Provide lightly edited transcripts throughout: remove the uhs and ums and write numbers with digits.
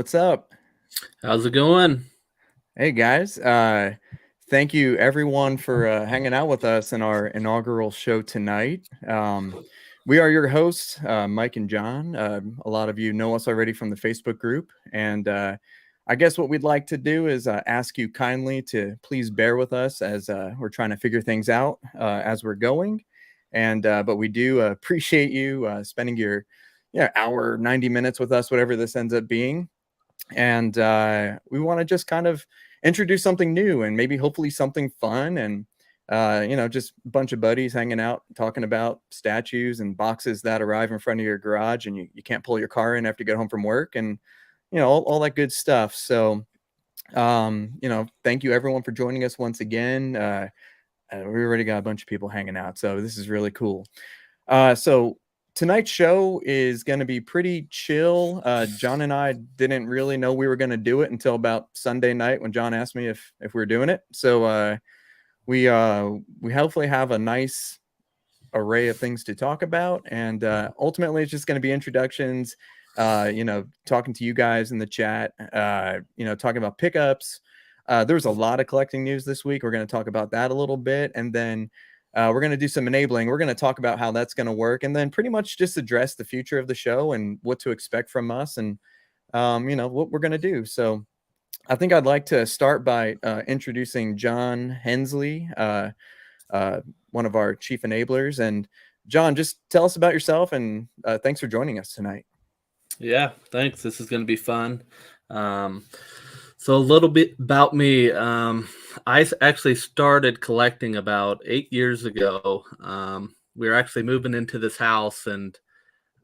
what's up? How's it going? Hey guys, thank you everyone for hanging out with us in our inaugural show tonight. We are your hosts, Mike and John. A lot of you know us already from the Facebook group, and I guess what we'd like to do is ask you kindly to please bear with us as we're trying to figure things out as we're going. And but we do appreciate you spending your hour, 90 minutes with us, whatever this ends up being. And we want to just kind of introduce something new and maybe hopefully something fun and just a bunch of buddies hanging out talking about statues and boxes that arrive in front of your garage and you can't pull your car in after you get home from work and all that good stuff. So thank you everyone for joining us once again. We already got a bunch of people hanging out, so this is really cool. So tonight's show is going to be pretty chill. John and I didn't really know we were going to do it until about Sunday night when John asked me if we were doing it. So we hopefully have a nice array of things to talk about, and ultimately it's just going to be introductions. Talking to you guys in the chat. Talking about pickups. There's a lot of collecting news this week. We're going to talk about that a little bit, and then we're going to do some enabling. We're going to talk about how that's going to work, and then pretty much just address the future of the show and what to expect from us, and what we're going to do. So I think I'd like to start by introducing John Hensley, one of our chief enablers. And John, just tell us about yourself, and thanks for joining us tonight. Yeah, thanks. This is going to be fun. So a little bit about me. I actually started collecting about 8 years ago. We were actually moving into this house, and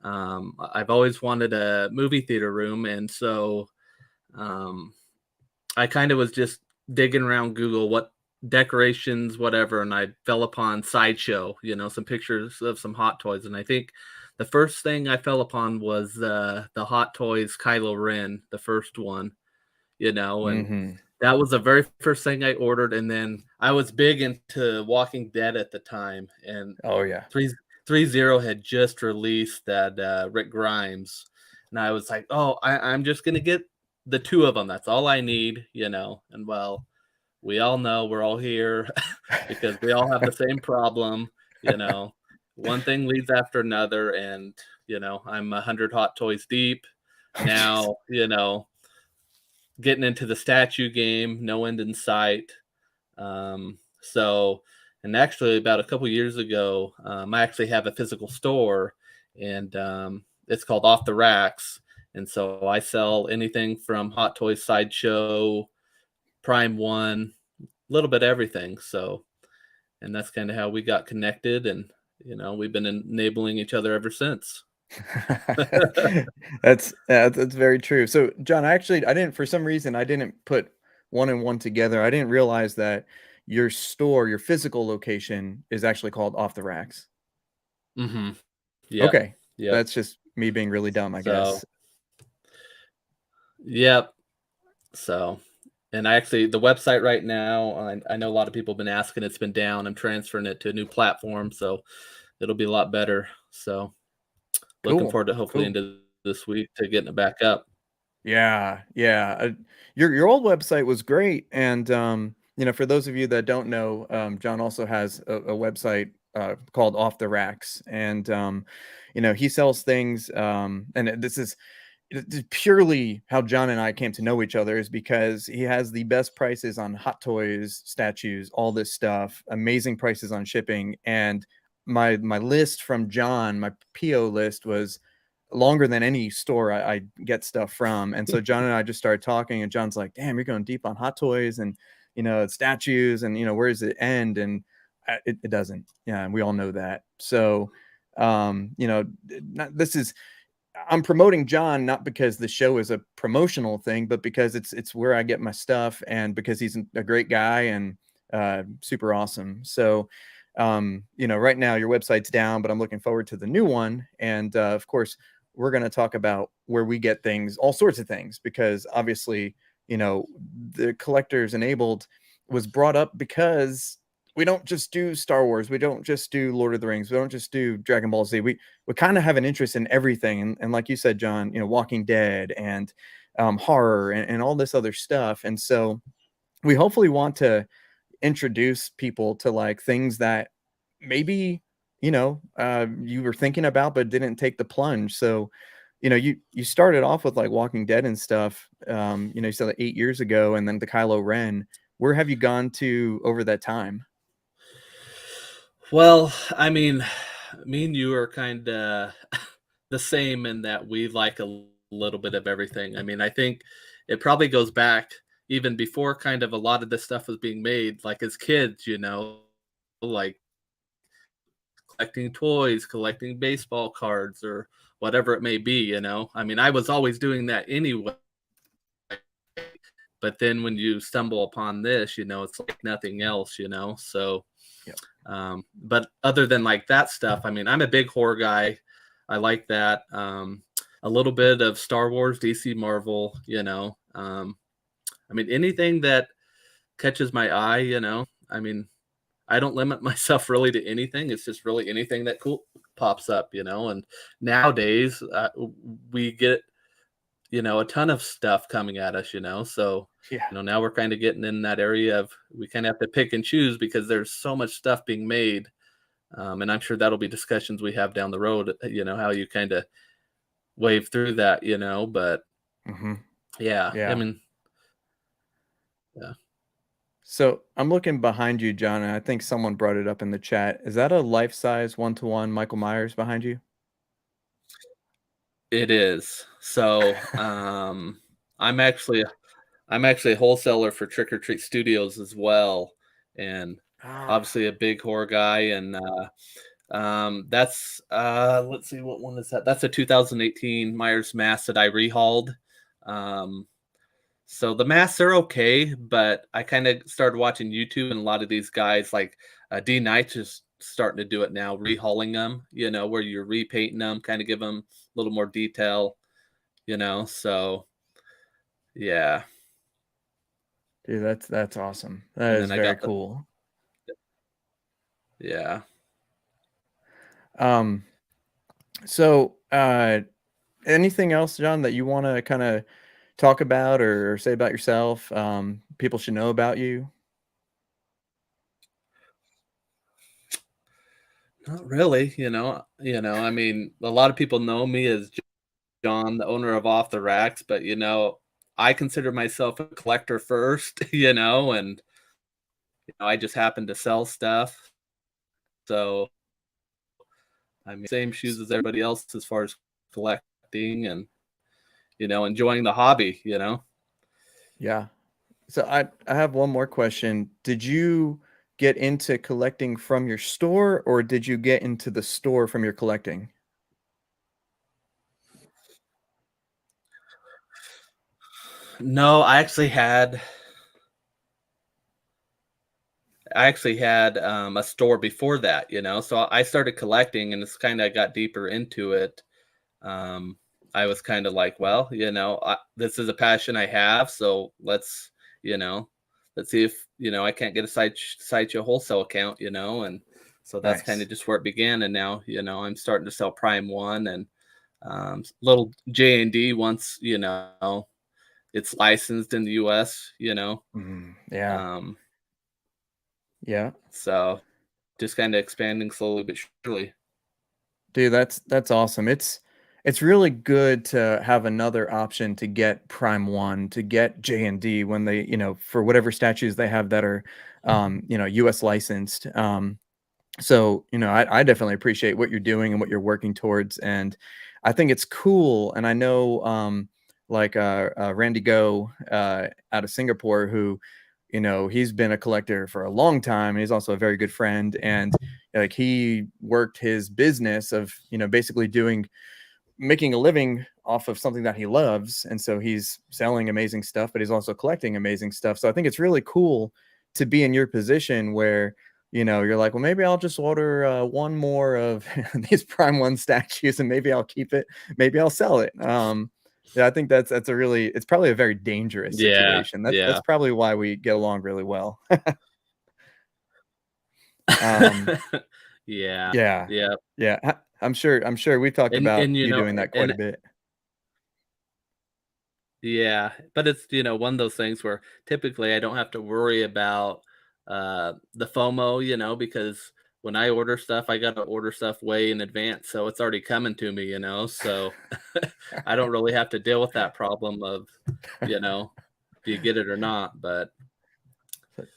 I've always wanted a movie theater room. And so I kind of was just digging around Google, what decorations, whatever, and I fell upon Sideshow, some pictures of some Hot Toys. And I think the first thing I fell upon was the Hot Toys Kylo Ren, the first one, and that was the very first thing I ordered. And then I was big into Walking Dead at the time, and oh yeah, 3.0 had just released that Rick Grimes, and I was like, oh, I'm just gonna get the two of them. That's all I need, And well, we all know we're all here because we all have the same problem, One thing leads after another, and I'm 100 Hot Toys deep now. Getting into the statue game, no end in sight. And actually, about a couple years ago, I actually have a physical store, and it's called Off the Racks. And so I sell anything from Hot Toys Sideshow, Prime One, a little bit of everything. So, and that's kind of how we got connected, and we've been enabling each other ever since. That's very true. So John, I didn't, for some reason, I didn't put one and one together. I didn't realize that your store, your physical location, is actually called Off the Racks. Mm-hmm. Yeah. Okay. Yeah. That's just me being really dumb, I guess. Yep. So, and I actually, the website right now, I know a lot of people have been asking, it's been down. I'm transferring it to a new platform, so it'll be a lot better. So looking forward to hopefully into this week to getting it back up. Yeah. Your old website was great. And, for those of you that don't know, John also has a website called Off the Racks. And, he sells things. And this is purely how John and I came to know each other, is because he has the best prices on Hot Toys, statues, all this stuff, amazing prices on shipping. And my list from John, my PO list, was longer than any store I get stuff from. And so John and I just started talking, and John's like, damn, you're going deep on Hot Toys and, statues, and, where does it end? And it doesn't. Yeah. And we all know that. So, I'm promoting John, not because the show is a promotional thing, but because it's where I get my stuff, and because he's a great guy and super awesome. So, right now your website's down, but I'm looking forward to the new one. And of course, we're going to talk about where we get things, all sorts of things, because obviously, the Collectors Enabled was brought up because we don't just do Star Wars. We don't just do Lord of the Rings. We don't just do Dragon Ball Z. We kind of have an interest in everything. And like you said, John, Walking Dead and horror and all this other stuff. And so we hopefully want to introduce people to like things that maybe you were thinking about but didn't take the plunge. So you started off with like Walking Dead and stuff. You said like 8 years ago, and then the Kylo Ren. Where have you gone to over that time? Well, I mean, me and you are kind of the same in that we like a little bit of everything. I mean, I think it probably goes back even before kind of a lot of this stuff was being made, like as kids, like collecting toys, collecting baseball cards, or whatever it may be. I mean, I was always doing that anyway. But then when you stumble upon this, it's like nothing else. So, Yep. but other than like that stuff, I mean, I'm a big horror guy. I like that. A little bit of Star Wars, DC, Marvel. I mean, anything that catches my eye. I mean, I don't limit myself really to anything. It's just really anything that cool pops up. And nowadays, we get a ton of stuff coming at us. So, Yeah. now we're kind of getting in that area of we kind of have to pick and choose because there's so much stuff being made. And I'm sure that'll be discussions we have down the road, how you kind of wave through that. But Hmm. yeah, I Yeah. mean, yeah. So I'm looking behind you, John, and I think someone brought it up in the chat. Is that a life-size one-to-one Michael Myers behind you? It is. So, I'm actually I'm actually a wholesaler for Trick or Treat Studios as well, and Ah, obviously a big horror guy. And that's let's see, what one is that? That's a 2018 Myers mask that I rehauled. Um, so the masks are okay, but I kind of started watching YouTube, and a lot of these guys like D Knight's just starting to do it now, rehauling them. Where you're repainting them, kind of give them a little more detail. So yeah. dude, that's awesome. That And is then I very got the cool. yeah. Um, so anything else, John, that you want to kind of talk about or say about yourself? People should know about you. Not really. I mean, a lot of people know me as John, the owner of Off the Racks, but I consider myself a collector first. And I just happen to sell stuff. So I mean, same shoes as everybody else as far as collecting and enjoying the hobby. Yeah. So I have one more question. Did you get into collecting from your store, or did you get into the store from your collecting? No, I actually had a store before that. So I started collecting, and it's kind of got deeper into it. Um, I was kind of like, well, this is a passion I have, so you know, let's see if I can't get a sideshow wholesale account. And so that's kind Nice. of just where it began. And now, I'm starting to sell Prime One and little J&D once it's licensed in the U.S. Yeah. Um, Yeah. so just kind of expanding slowly but surely. Dude, that's awesome. It's really good to have another option to get Prime One, to get J&D when they, for whatever statues they have that are, US licensed. So, I definitely appreciate what you're doing and what you're working towards. And I think it's cool. And I know, like, Randy Go, out of Singapore, who, he's been a collector for a long time. And he's also a very good friend. And like, he worked his business of, basically making a living off of something that he loves. And so he's selling amazing stuff, but he's also collecting amazing stuff. So I think it's really cool to be in your position where, you're like, well, maybe I'll just order one more of these Prime One statues, and maybe I'll keep it, maybe I'll sell it. Yeah, I think it's probably a very dangerous Yeah, situation. That's yeah. probably why we get along really well. um, Yeah, yeah, yeah. yeah. I'm sure we've talked And about and you doing that quite a and bit. Yeah, but it's, one of those things where typically I don't have to worry about the FOMO, because when I order stuff, I got to order stuff way in advance, so it's already coming to me, so I don't really have to deal with that problem of, do you get it or not? But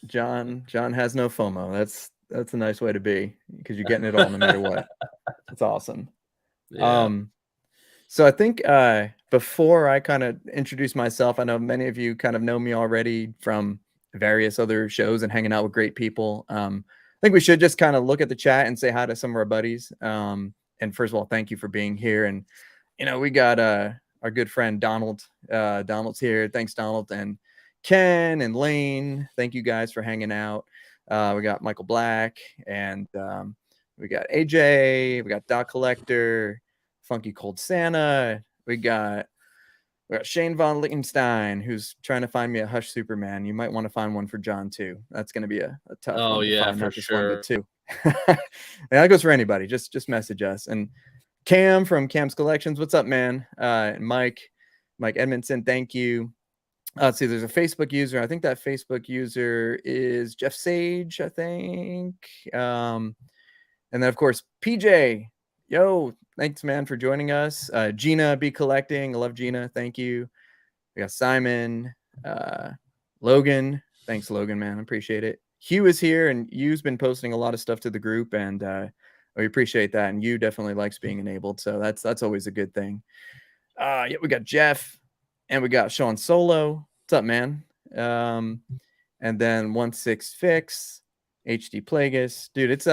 John has no FOMO. That's a nice way to be, because you're getting it all no matter what. It's awesome. yeah. So I think before I kind of introduce myself, I know many of you kind of know me already from various other shows and hanging out with great people. I think we should just kind of look at the chat and say hi to some of our buddies. And first of all, thank you for being here. And we got our good friend Donald. Donald's here. Thanks, Donald. And Ken and Lane. Thank you guys for hanging out. We got Michael Black, and we got AJ. We got Doc Collector, Funky Cold Santa. We got Shane Von Lichtenstein, who's trying to find me a Hush Superman. You might want to find one for John too. That's going to be a tough Oh one to yeah, find, for not just one, but sure. two. And that goes for anybody. Just message us. And Cam from Cam's Collections, what's up, man? Mike Edmondson, thank you. Let's see, there's a Facebook user. I think that Facebook user is Jeff Sage, I think. And then, of course, PJ. Yo, thanks, man, for joining us. Gina B Collecting. I love Gina. Thank you. We got Simon. Logan. Thanks, Logan, man. I appreciate it. Hugh is here, and Hugh's been posting a lot of stuff to the group, and we appreciate that. And Hugh definitely likes being enabled, so that's always a good thing. Yeah, we got Jeff, and we got Sean Solo. What's up, man? And then 16 Fix, HD Plagueis. Dude, it's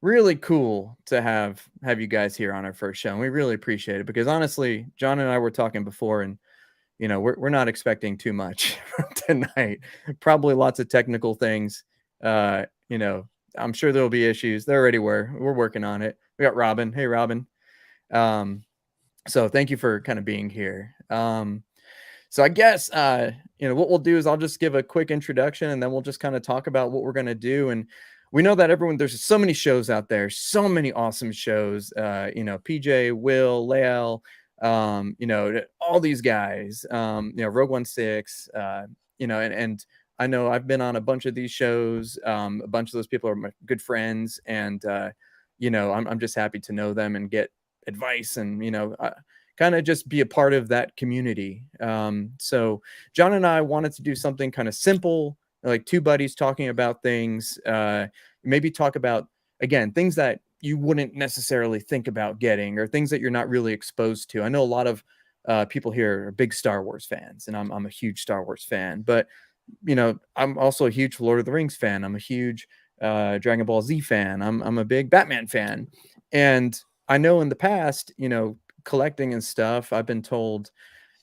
really cool to have you guys here on our first show. And we really appreciate it, because honestly, John and I were talking before, and we're not expecting too much tonight. Probably lots of technical things. I'm sure there'll be issues. There already were. We're working on it. We got Robin. Hey, Robin. So thank you for kind of being here. So I guess what we'll do is I'll just give a quick introduction, and then we'll just kind of talk about what we're going to do. And we know that there's so many shows out there, so many awesome shows. PJ, Will, Lael, all these guys. Rogue 16. And I know I've been on a bunch of these shows. A bunch of those people are my good friends, and I'm just happy to know them and get advice, and kind of just be a part of that community. So John and I wanted to do something kind of simple, like two buddies talking about things. Maybe talk about, again, things that you wouldn't necessarily think about getting, or things that you're not really exposed to. I know a lot of people here are big Star Wars fans, and I'm a huge Star Wars fan, but I'm also a huge Lord of the Rings fan. I'm a huge Dragon Ball Z fan. I'm a big Batman fan. And I know in the past, collecting and stuff, I've been told,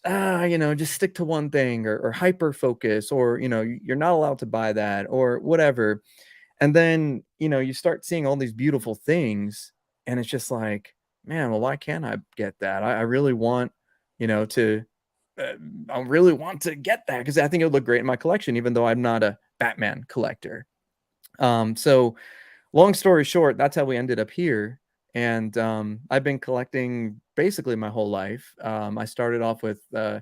just stick to one thing, or hyper focus, or, you're not allowed to buy that, or whatever. And then, you start seeing all these beautiful things, and it's just like, man, well, why can't I get that? I really want, to, I really want to get that, because I think it would look great in my collection, even though I'm not a Batman collector. So long story short, that's how we ended up here. And I've been collecting basically my whole life. I started off with 3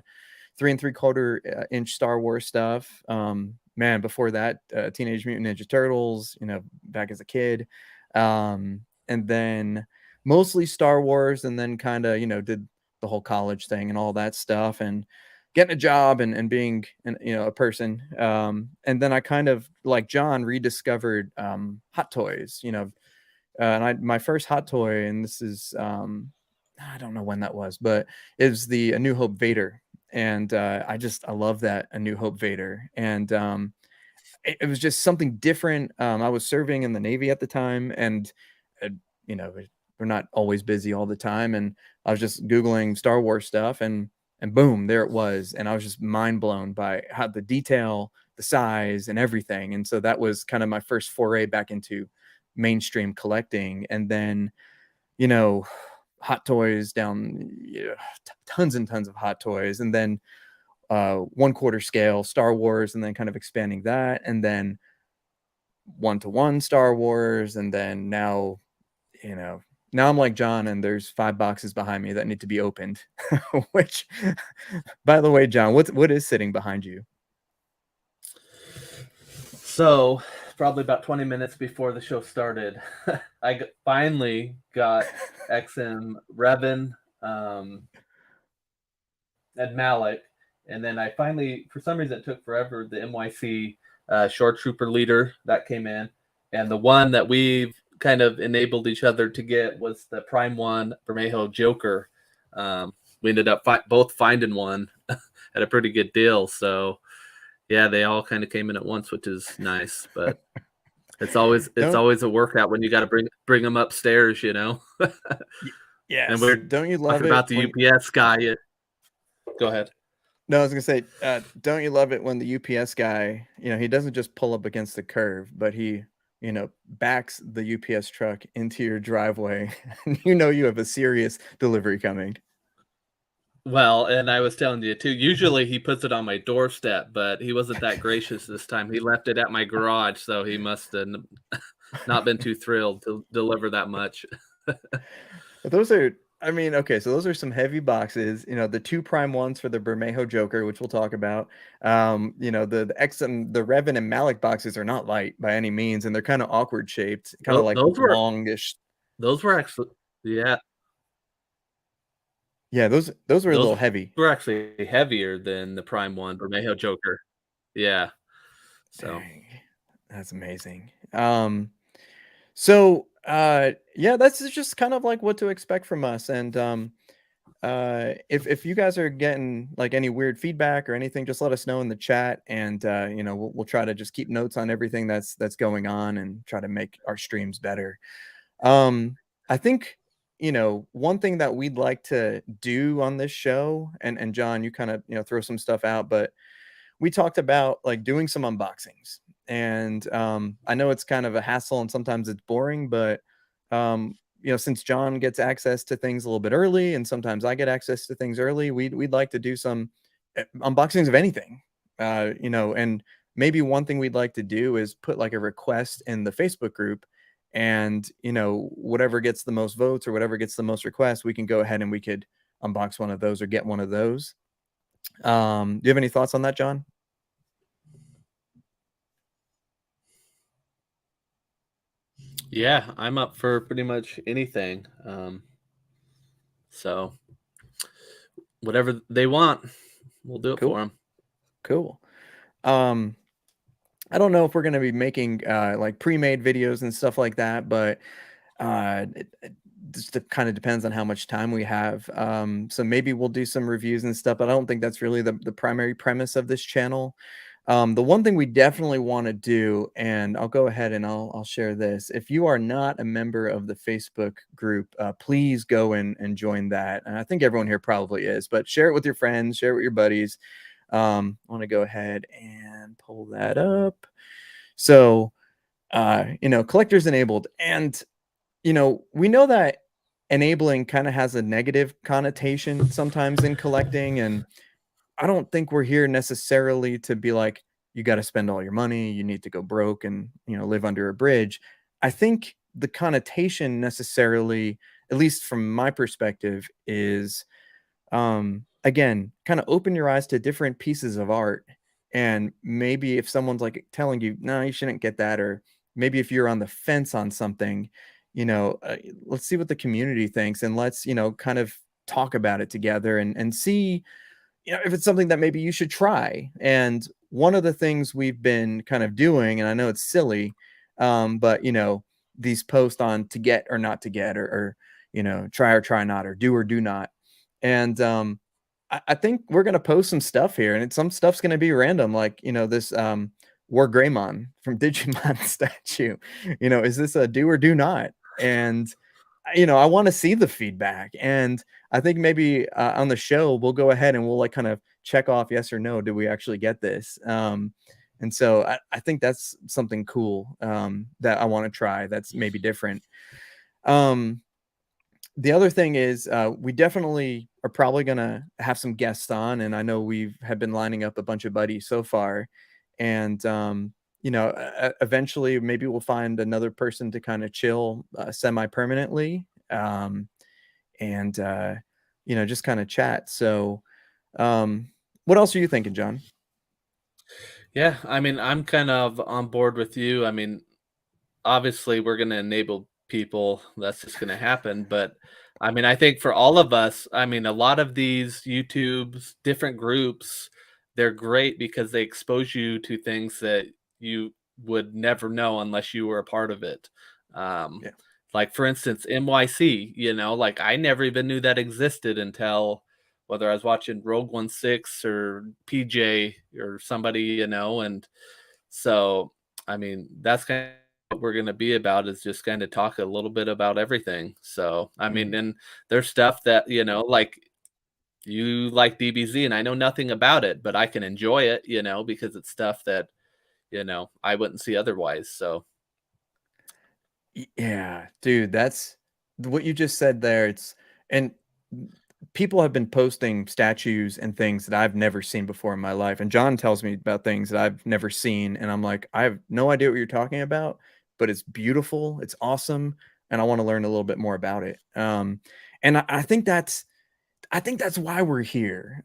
3/4 inch Star Wars stuff. Man, before that, Teenage Mutant Ninja Turtles, back as a kid. And then mostly Star Wars, and then kind of, did the whole college thing and all that stuff, and getting a job, and being a person. And then I kind of, like John, rediscovered Hot Toys, and my first Hot Toy, and this is I don't know when that was, but it was the A New Hope Vader. And I love that A New Hope Vader. And it was just something different. I was serving in the Navy at the time, and uh, we're not always busy all the time, and I was just Googling Star Wars stuff, and boom, there it was. And I was just mind blown by how the detail, the size, and everything. And so that was kind of my first foray back into mainstream collecting. And then Hot Toys down, tons and tons of Hot Toys, and then 1/4 scale Star Wars, and then kind of expanding that, and then 1-to-1 Star Wars, and then now Now I'm like John, and there's 5 boxes behind me that need to be opened. Which, by the way, John, what is sitting behind you? So, probably about 20 minutes before the show started, finally got XM Revan and Malik. And then I finally, for some reason, it took forever. The NYC short trooper leader that came in. And the one that we've kind of enabled each other to get was the Prime One Bermejo Joker. We ended up both finding one at a pretty good deal. So, yeah, they all kind of came in at once, which is nice. But it's always Don't a workout when you got to bring them upstairs, you know. And yes, we're don't you love talking it about the when UPS guy. Go ahead. No, I was gonna say, don't you love it when the UPS guy, he doesn't just pull up against the curve, but he, backs the UPS truck into your driveway, and you have a serious delivery coming. Well, and I was telling you too, usually he puts it on my doorstep, but he wasn't that gracious this time. He left it at my garage, so he must have not been too thrilled to deliver that much. Those are, I mean, okay, so those are some heavy boxes. The 2 prime ones for the Bermejo Joker, which we'll talk about. The XM, the Revan and Malik boxes are not light by any means, and they're kind of awkward shaped, kind of like Those were longish. actually, yeah, Yeah, those were a those little heavy. were actually heavier than the Prime One Bermejo Joker. Yeah. So Dang, that's amazing. So yeah, that's just kind of like what to expect from us. And if you guys are getting like any weird feedback or anything, just let us know in the chat, and we'll try to just keep notes on everything that's going on and try to make our streams better. I think one thing that we'd like to do on this show, and John, you kind of throw some stuff out, but we talked about like doing some unboxings. And I know it's kind of a hassle and sometimes it's boring, but since John gets access to things a little bit early and sometimes I get access to things early, we'd like to do some unboxings of anything. And maybe one thing we'd like to do is put like a request in the Facebook group, and whatever gets the most votes or whatever gets the most requests, we can go ahead and we could unbox one of those or get one of those. Do you have any thoughts on that, John? yeah, I'm up for pretty much anything. So whatever they want, we'll do it for them. Cool. I don't know if we're going to be making like pre-made videos and stuff like that, but it just kind of depends on how much time we have. So maybe we'll do some reviews and stuff, but I don't think that's really the primary premise of this channel. The one thing we definitely want to do, and I'll go ahead and I'll share this. If you are not a member of the Facebook group, please go and join that. And I think everyone here probably is, but share it with your friends, share it with your buddies. I want to go ahead and pull that up. So, collectors enabled. And, we know that enabling kind of has a negative connotation sometimes in collecting. And I don't think we're here necessarily to be like, you got to spend all your money, you need to go broke and, live under a bridge. I think the connotation necessarily, at least from my perspective, is again, kind of open your eyes to different pieces of art. And maybe if someone's like telling you, no, you shouldn't get that, or maybe if you're on the fence on something, let's see what the community thinks, and let's, kind of talk about it together and see, if it's something that maybe you should try. And one of the things we've been kind of doing, and I know it's silly, but these posts on to get or not to get, or try or try not, or do or do not. And I think we're gonna post some stuff here, and some stuff's gonna be random, like this War Greymon from Digimon statue. Is this a do or do not? And I want to see the feedback, and I think maybe on the show we'll go ahead and we'll like kind of check off yes or no. Do we actually get this? And so I think that's something cool that I want to try. That's maybe different. The other thing is we definitely are probably going to have some guests on, and I know have been lining up a bunch of buddies so far, and eventually maybe we'll find another person to kind of chill semi-permanently. and just kind of chat. So, what else are you thinking, John? Yeah, I mean, I'm kind of on board with you. I mean, obviously we're going to enable people. That's just going to happen. But I mean, I think for all of us, I mean, a lot of these YouTubes, different groups, they're great because they expose you to things that you would never know unless you were a part of it. Um, Yeah. like for instance, NYC, like I never even knew that existed until whether I was watching Rogue One Six or PJ or somebody, and so I mean that's kind of what we're gonna be about is just kind of talk a little bit about everything. So I mean, Mm. and there's stuff that like you like DBZ, and I know nothing about it, but I can enjoy it, because it's stuff that I wouldn't see otherwise. So Yeah, dude, that's what you just said there. And people have been posting statues and things that I've never seen before in my life. And John tells me about things that I've never seen. And I'm like, I have no idea what you're talking about, but it's beautiful. It's awesome. And I want to learn a little bit more about it. And I think that's why we're here.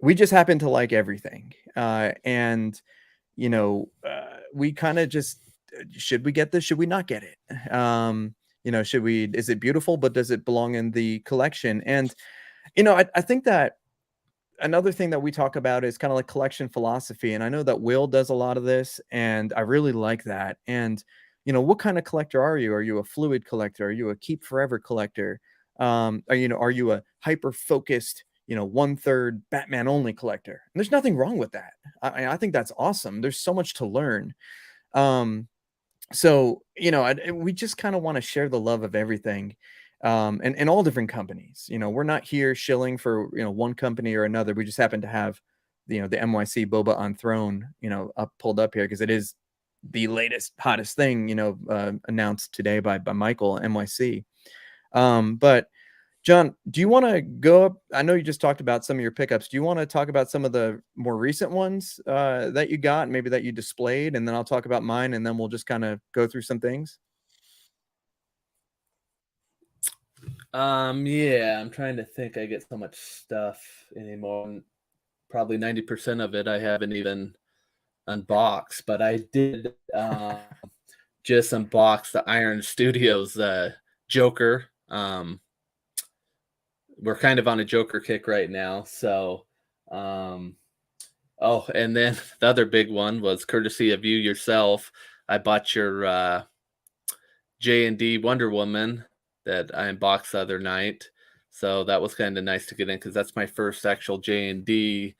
We just happen to like everything. And we kind of just should we get this? Should we not get it? Should we? Is it beautiful, but does it belong in the collection? And I think that another thing that we talk about is kind of like collection philosophy, and I know that Will does a lot of this, and I really like that. And what kind of collector are you? Are you a fluid collector? Are you a keep forever collector? Are you a hyper focused, 1/3 Batman only collector? And there's nothing wrong with that. I think that's awesome. There's so much to learn. Um, so we just kind of want to share the love of everything, and all different companies. We're not here shilling for one company or another. We just happen to have the NYC Boba on Throne pulled up here because it is the latest hottest thing announced today by Michael NYC. But John, do you want to go up? I know you just talked about some of your pickups. Do you want to talk about some of the more recent ones that you got, maybe that you displayed, and then I'll talk about mine, and then we'll just kind of go through some things. yeah, I'm trying to think. I get so much stuff anymore. And probably 90% of it I haven't even unboxed, but I did just unbox the Iron Studios Joker. We're kind of on a Joker kick right now, so um oh, and then the other big one was courtesy of you yourself. I bought your J&D Wonder Woman that I unboxed the other night. So that was kind of nice to get in because that's my first actual J&D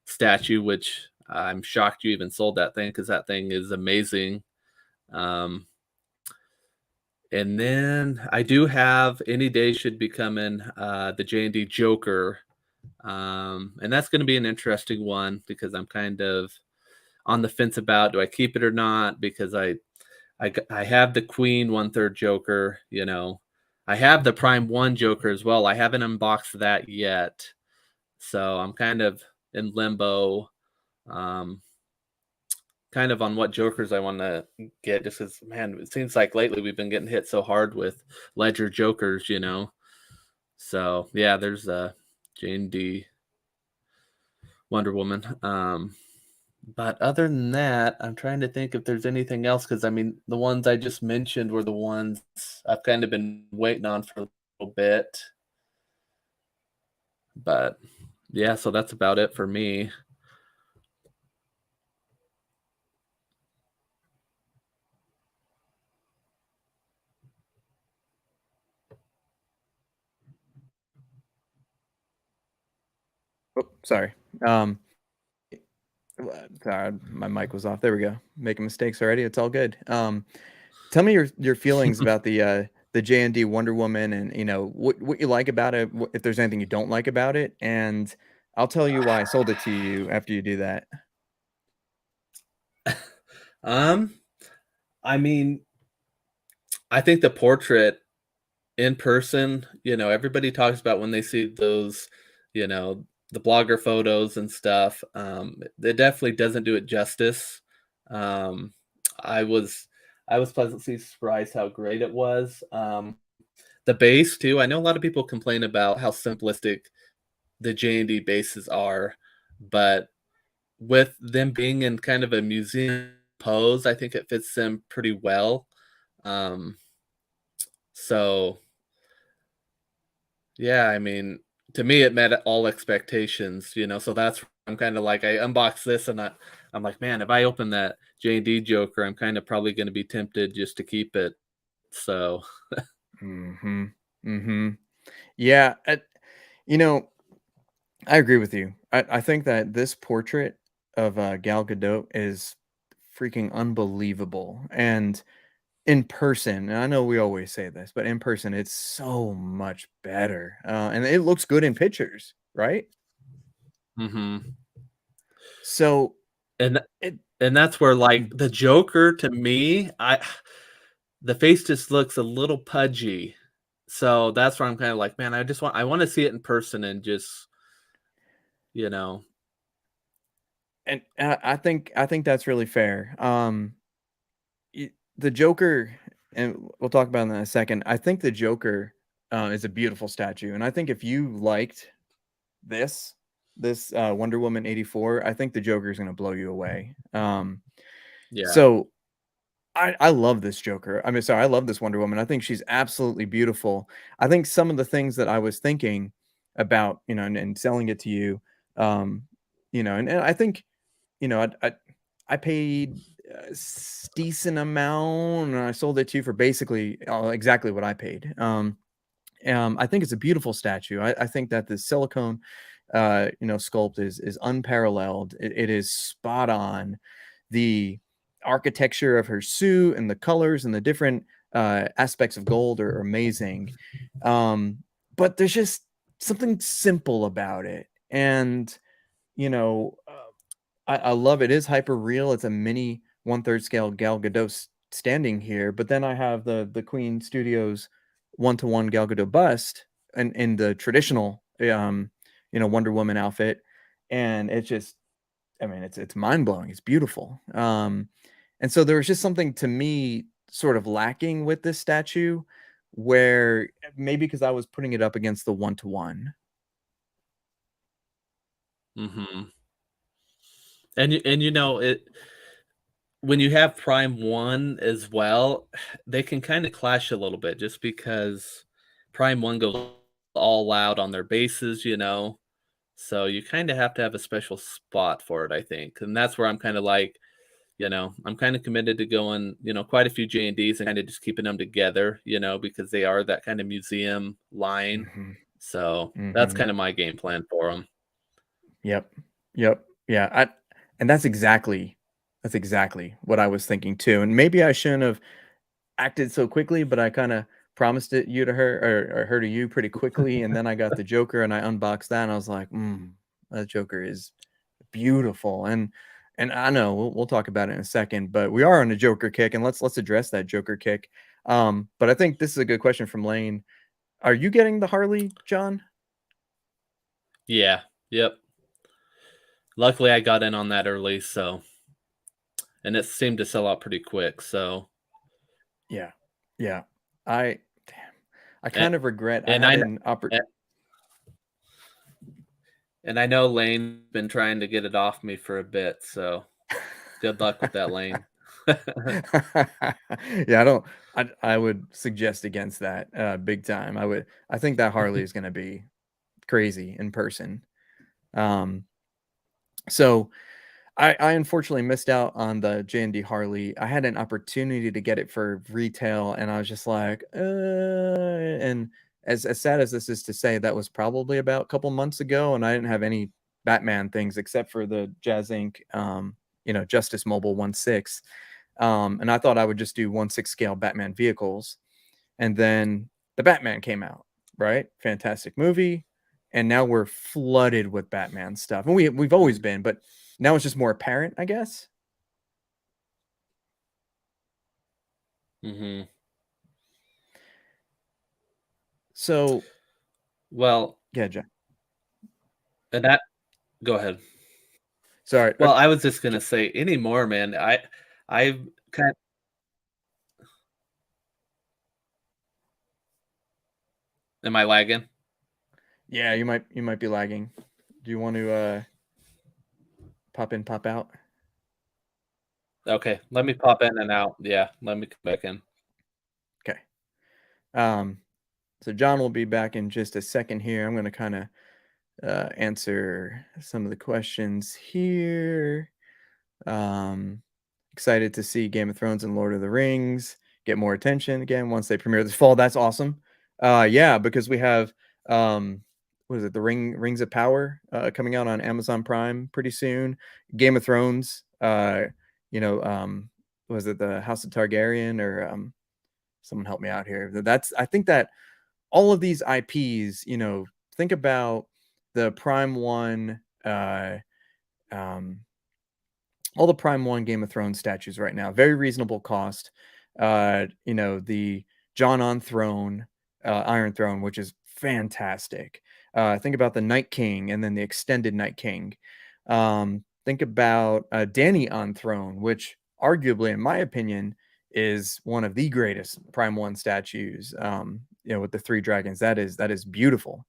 statue, which I'm shocked you even sold that thing because that thing is amazing. Um, and then I do have Any Day Should Be Coming, the J&D Joker. And that's going to be an interesting one because I'm kind of on the fence about do I keep it or not because I have the Queen 1/3 Joker, I have the Prime 1 Joker as well. I haven't unboxed that yet. So I'm kind of in limbo, um, kind of on what Jokers I want to get just because, man, it seems like lately we've been getting hit so hard with Ledger Jokers. So yeah, there's Jane D. Wonder Woman. But other than that, I'm trying to think if there's anything else because I mean, the ones I just mentioned were the ones I've kind of been waiting on for a little bit. But yeah, so that's about it for me. Oh, sorry. Um, Sorry, my mic was off. There we go. Making mistakes already. It's all good. Tell me your feelings about the J&D Wonder Woman, and what you like about it. If there's anything you don't like about it, and I'll tell you why I sold it to you after you do that. um, I mean, I think the portrait in person, everybody talks about when they see those, the blogger photos and stuff. It definitely doesn't do it justice. Um, I was I was pleasantly surprised how great it was. The bass too. I know a lot of people complain about how simplistic the J&D bases are, but with them being in kind of a museum pose, I think it fits them pretty well. Um, so yeah, I mean, to me, it met all expectations, so that's I'm kind of like I unboxed this and I'm like, man, if I open that J&D Joker, I'm kind of probably going to be tempted just to keep it. So, Mm-hmm. Mm-hmm. Yeah. You know, I agree with you. I think that this portrait of Gal Gadot is freaking unbelievable. And in person, and I know we always say this, but in person, it's so much better. And it looks good in pictures, right? mhm. So and it, and that's where like mm, the Joker to me, I the face just looks a little pudgy. So that's where I'm kind of like, man, I want to see it in person and just, you know. and I think that's really fair. The Joker, and we'll talk about that in a second. I think the Joker is a beautiful statue, and I think if you liked this Wonder Woman 84, I think the Joker is going to blow you away. Yeah. So I love this Joker. I mean, sorry, I love this Wonder Woman. I think she's absolutely beautiful. I think some of the things that I was thinking about, and selling it to you, um, and I think, I paid a decent amount, and I sold it to you for basically exactly what I paid. I think it's a beautiful statue. I think that the silicone, sculpt is unparalleled. It is spot on. The architecture of her suit and the colors and the different aspects of gold are amazing. But there's just something simple about it, and you know, I love it. It is hyper real. It's a mini 1/3 scale Gal Gadot standing here, but then I have the Queen Studios 1-to-1 Gal Gadot bust in the traditional, Wonder Woman outfit, and it's just, I mean, it's mind blowing. It's beautiful. And so there was just something to me sort of lacking with this statue, where maybe because I was putting it up against the 1-to-1. Mhm. And it when you have Prime 1 as well, they can kinda clash a little bit just because Prime 1 goes all out on their bases. So you kinda have to have a special spot for it, I think, and that's where I'm kinda like, I'm kinda committed to going, quite a few J&Ds and kinda just keeping them together, because they are that kind of museum line. Hmm. So that's Hmm. kinda my game plan for them. Yep. Yep. Yeah. And that's exactly what I was thinking too. And maybe I shouldn't have acted so quickly, but I kind of promised it you to her, or her to you pretty quickly. And then I got the Joker and I unboxed that and I was like, that Joker is beautiful. And I know we'll talk about it in a second, but we are on a Joker kick, and let's address that Joker kick. But I think this is a good question from Lane. Are you getting the Harley, John? Yeah. Yep. Luckily, I got in on that early, so and it seemed to sell out pretty quick, so Yeah. Yeah. I damn. I and kind of regret I and had I an oppor and I know Lane's been trying to get it off me for a bit, so good luck with that, Lane. Yeah, I would suggest against that, big time. I think that Harley is gonna be crazy in person. Um, so I unfortunately missed out on the J&D Harley. I had an opportunity to get it for retail, and I was just like, and as sad as this is to say, that was probably about a couple months ago, and I didn't have any Batman things except for the Jazz Inc., Justice Mobile 1/6. And I thought I would just do 1/6 scale Batman vehicles. And then the Batman came out, right? Fantastic movie. And now we're flooded with Batman stuff. And we've always been, but now it's just more apparent, I guess. Mhm. So Well, yeah, Jack. and that go ahead. Sorry. Well, I was just J- gonna say anymore, man. I've kind Am I lagging? Yeah, you might be lagging. Do you want to pop in, pop out? Okay, let me pop in and out. Yeah, let me come back in. Okay. Um, so John will be back in just a second here. I'm going to kind of answer some of the questions here. Excited to see Game of Thrones and Lord of the Rings get more attention again once they premiere this fall. That's awesome. Yeah, because we have what is it, the Rings of Power coming out on Amazon Prime pretty soon. Game of Thrones, was it the House of Targaryen or someone help me out here. I think that all of these IPs, think about the Prime One, all the Prime One Game of Thrones statues right now, very reasonable cost. The John on Throne, Iron Throne, which is fantastic. Think about the Night King and then the extended Night King. Think about Danny on Throne, which arguably, in my opinion, is one of the greatest Prime One statues. With the three dragons, that is beautiful.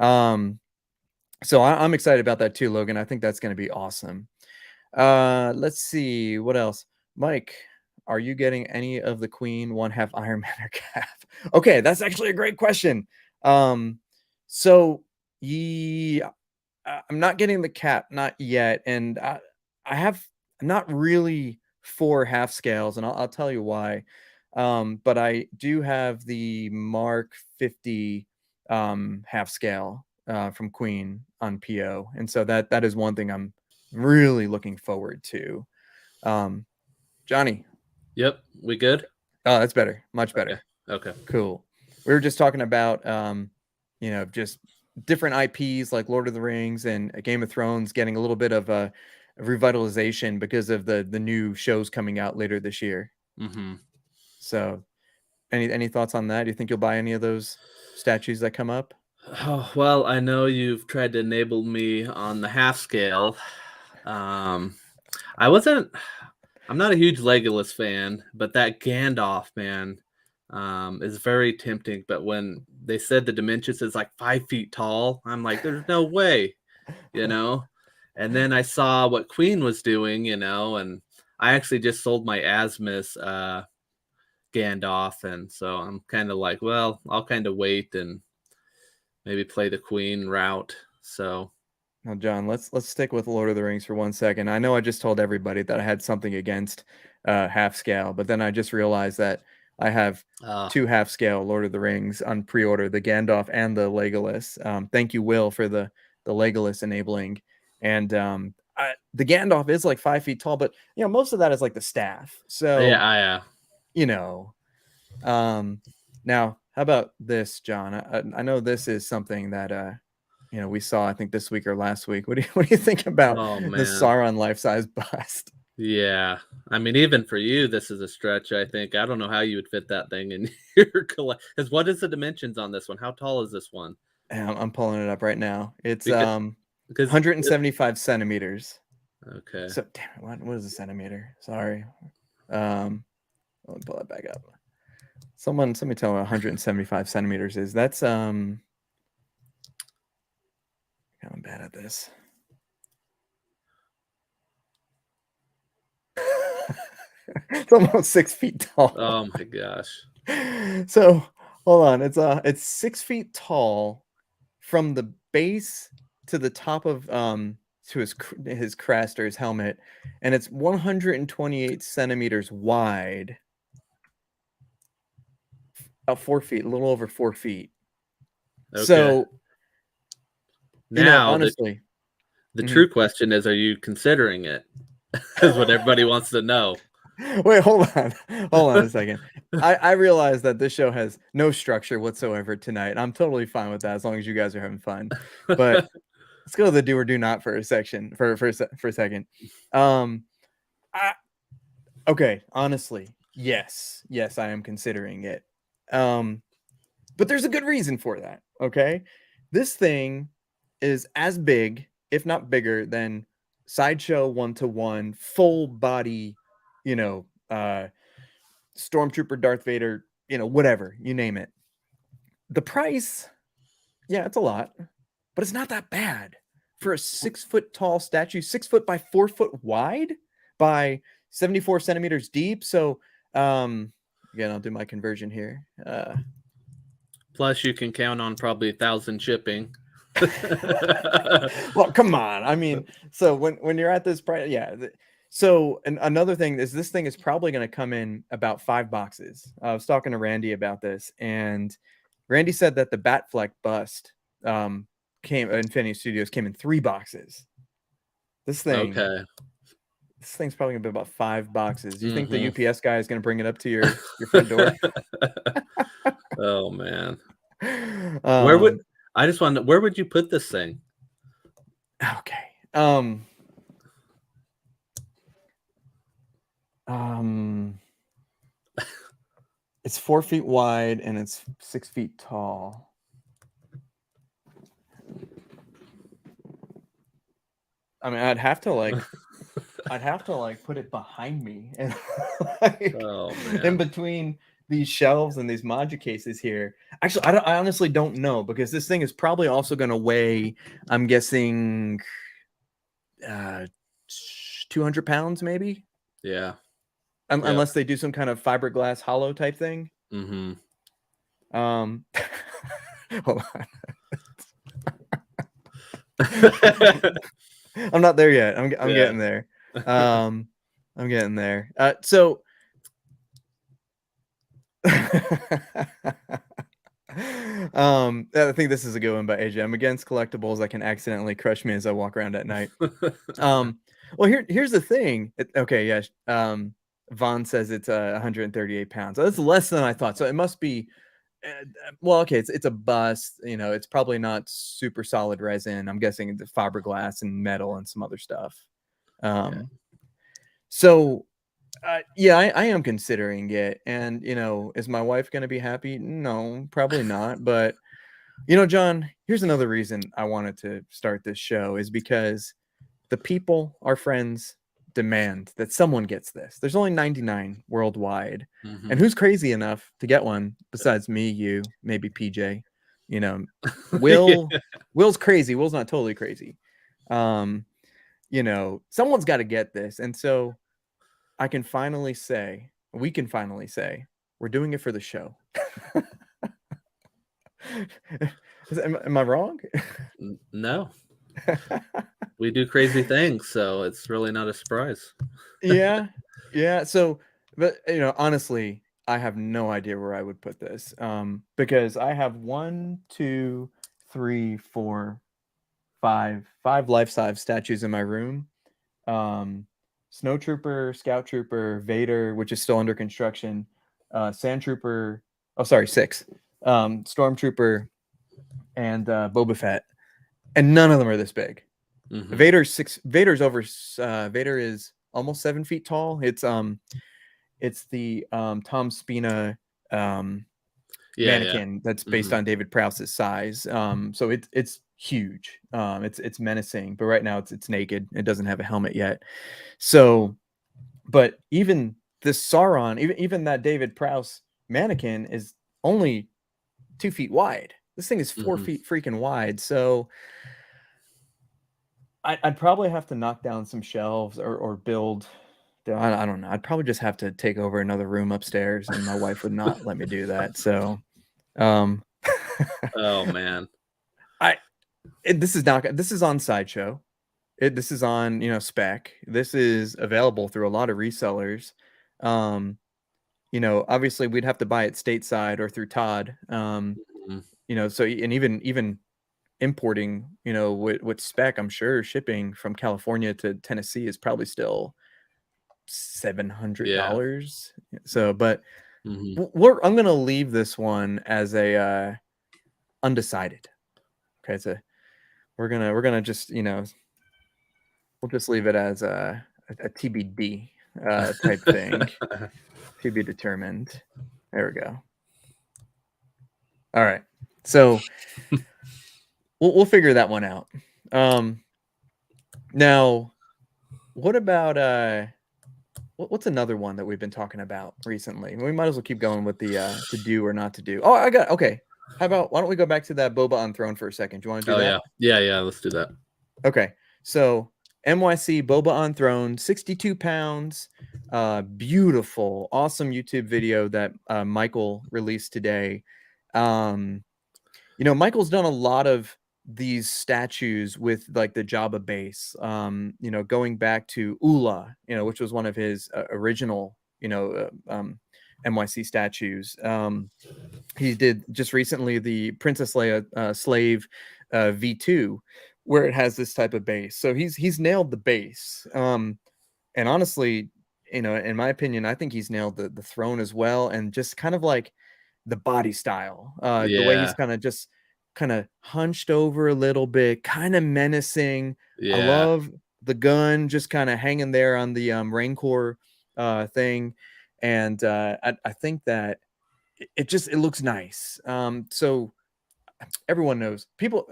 So I'm excited about that too, Logan. I think that's going to be awesome. Let's see what else. Mike, are you getting any of the Queen 1/2 Iron Man or Cap? Okay, that's actually a great question. So yeah, I'm not getting the Cap, not yet, and I'm not really for half scales, and I'll tell you why. But I do have the Mark 50 half scale from Queen on PO, and so that is one thing I'm really looking forward to. Johnny. Yep, we good? Oh, that's better. Much Okay. better. Okay. Cool. We were just talking about just different IPs like Lord of the Rings and Game of Thrones getting a little bit of a revitalization because of the new shows coming out later this year. Mm-hmm. So any thoughts on that? Do you think you'll buy any of those statues that come up? Oh, well, I know you've tried to enable me on the half scale. I wasn't. I'm not a huge Legolas fan, but that Gandalf man is very tempting. But when they said the Dimensions is like 5 feet tall, I'm like, there's no way, you know. And then I saw what Queen was doing, and I actually just sold my Asmus Gandalf, and so I'm kind of like, well, I'll kind of wait and maybe play the Queen route. So Now, John, let's stick with Lord of the Rings for 1 second. I know I just told everybody that I had something against half scale, but then I just realized that I have two half scale Lord of the Rings on pre-order, the Gandalf and the Legolas. Thank you, Will, for the Legolas enabling. And the Gandalf is like 5 feet tall, but most of that is like the staff. So yeah. Now how about this, John? I know this is something that we saw, I think this week or last week. What do you think about Oh the man. Sauron life-size bust? Yeah. I mean, even for you, this is a stretch, I think. I don't know how you would fit that thing in your collect. Because what is the dimensions on this one? How tall is this one? And I'm pulling it up right now. It's Because 175 centimeters. okay. So damn it, what is a centimeter? Sorry. Let me pull that back up. Somebody tell me what 175 centimeters is. That's I'm bad at this. It's almost 6 feet tall. Oh my gosh. So hold on, it's 6 feet tall from the base to the top of to his crest or his helmet, and it's 128 centimeters wide. 4 feet, a little over 4 feet. Okay. So now honestly, the true question is, are you considering it? Is what everybody wants to know. Wait, hold on a second. I realize that this show has no structure whatsoever tonight. I'm totally fine with that as long as you guys are having fun. But let's go to the do or do not for a section for a second. Okay, honestly, yes, I am considering it. But there's a good reason for that. Okay, this thing is as big, if not bigger, than Sideshow 1-to-1 full body, Stormtrooper Darth Vader, whatever, you name it. the price, yeah, it's a lot, but it's not that bad for a 6-foot tall statue, 6 foot by 4 foot wide by 74 centimeters deep. So, again, I'll do my conversion here. Plus, you can count on probably 1,000 shipping. Well, come on. I mean, so when you're at this price, yeah. So another thing is this thing is probably going to come in about 5 boxes. I was talking to Randy about this, and Randy said that the Batfleck bust Infinity Studios came in 3 boxes. This thing's probably gonna be about 5 boxes. You think the UPS guy is gonna bring it up to your front door? Oh man. Where would you put this thing? Okay. It's 4 feet wide and it's 6 feet tall. I mean, I'd have to put it behind me and in between these shelves and these Maja cases here. Actually, I honestly don't know, because this thing is probably also going to weigh, I'm guessing, 200 pounds maybe. Yeah. Unless they do some kind of fiberglass hollow type thing. Hold on. I'm not there yet. I'm getting there. I'm getting there. So I think this is a good one by AJ. I'm against collectibles that can accidentally crush me as I walk around at night. Well, here's the thing. Okay, yeah. Vaughn says it's 138 pounds. That's less than I thought. So it must be. Well, okay, it's a bust. You know, it's probably not super solid resin. I'm guessing it's fiberglass and metal and some other stuff. So, yeah, I am considering it. And, you know, is my wife going to be happy? No, probably not. But, you know, John, here's another reason I wanted to start this show is because the people, our friends, demand that someone gets this. There's only 99 worldwide. And who's crazy enough to get one besides me, you, maybe PJ? You know, Will's crazy. Will's not totally crazy. You know, someone's got to get this. And so we can finally say, we're doing it for the show. Am I wrong? No. We do crazy things, so it's really not a surprise. Yeah. So, but you know, honestly, I have no idea where I would put this, because I have 1, 2, 3, 4, 5 life-size statues in my room. Snow Trooper, Scout Trooper, Vader, which is still under construction, Sand Trooper. Oh, sorry, 6. Stormtrooper and Boba Fett, and none of them are this big. Vader is almost 7 feet tall. It's the Tom Spina mannequin that's based on David Prowse's size. So it's huge. It's menacing, but right now it's naked. It doesn't have a helmet yet. So, but even this Sauron, even that David Prowse mannequin is only 2 feet wide. This thing is 4 feet freaking wide. So I'd probably have to knock down some shelves or build. I don't know. I'd probably just have to take over another room upstairs, and my wife would not let me do that. So, oh man, this is on Sideshow. This is on, you know, spec. This is available through a lot of resellers. You know, obviously we'd have to buy it stateside or through Todd. You know, so and even importing, you know, with spec, I'm sure shipping from California to Tennessee is probably still $700. So, but I'm gonna leave this one as a undecided. Okay, so we're gonna just, you know, we'll just leave it as a TBD type thing. To be determined. There we go. All right, so we'll figure that one out. Now, what about what's another one that we've been talking about recently? We might as well keep going with the to do or not to do. Oh, okay. How about why don't we go back to that Boba on Throne for a second? Do you want to do Oh that? yeah. Let's do that. Okay, so NYC Boba on Throne, 62 pounds, beautiful, awesome YouTube video that Michael released today. Um, Michael's done a lot of these statues with like the Jabba base, going back to Ula, which was one of his original, NYC statues. He did just recently the Princess Leia slave V2, where it has this type of base. So he's nailed the base. And honestly, in my opinion, I think he's nailed the throne as well, and just kind of like the body style, the way he's Yeah. kind of hunched over a little bit, kind of menacing. I Yeah. love the gun just kind of hanging there on the Rancor thing, and I think that it looks nice. So everyone knows people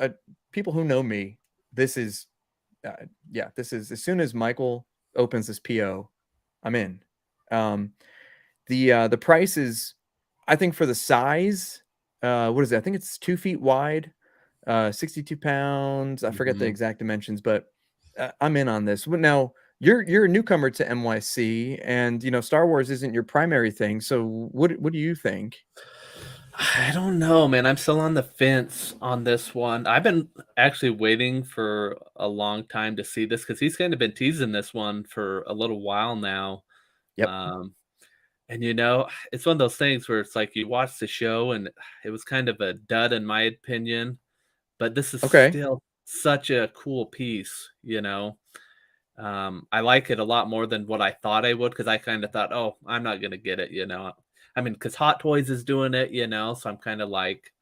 who know me. This is this is as soon as Michael opens this PO, I'm in. Um, the price is, I think for the size, what is it? I think it's 2 feet wide, 62 pounds. I forget the Mhm. exact dimensions, but I'm in on this. Now you're a newcomer to NYC, and Star Wars isn't your primary thing. So what do you think? I don't know, man. I'm still on the fence on this one. I've been actually waiting for a long time to see this because he's kind of been teasing this one for a little while now. Yep. Um, and it's one of those things where it's like you watch the show and it was kind of a dud in my opinion, but this is Okay. still such a cool piece, I like it a lot more than what I thought I would because I kind of thought, oh, I'm not gonna get it. I mean, because Hot Toys is doing it, so I'm kind of like,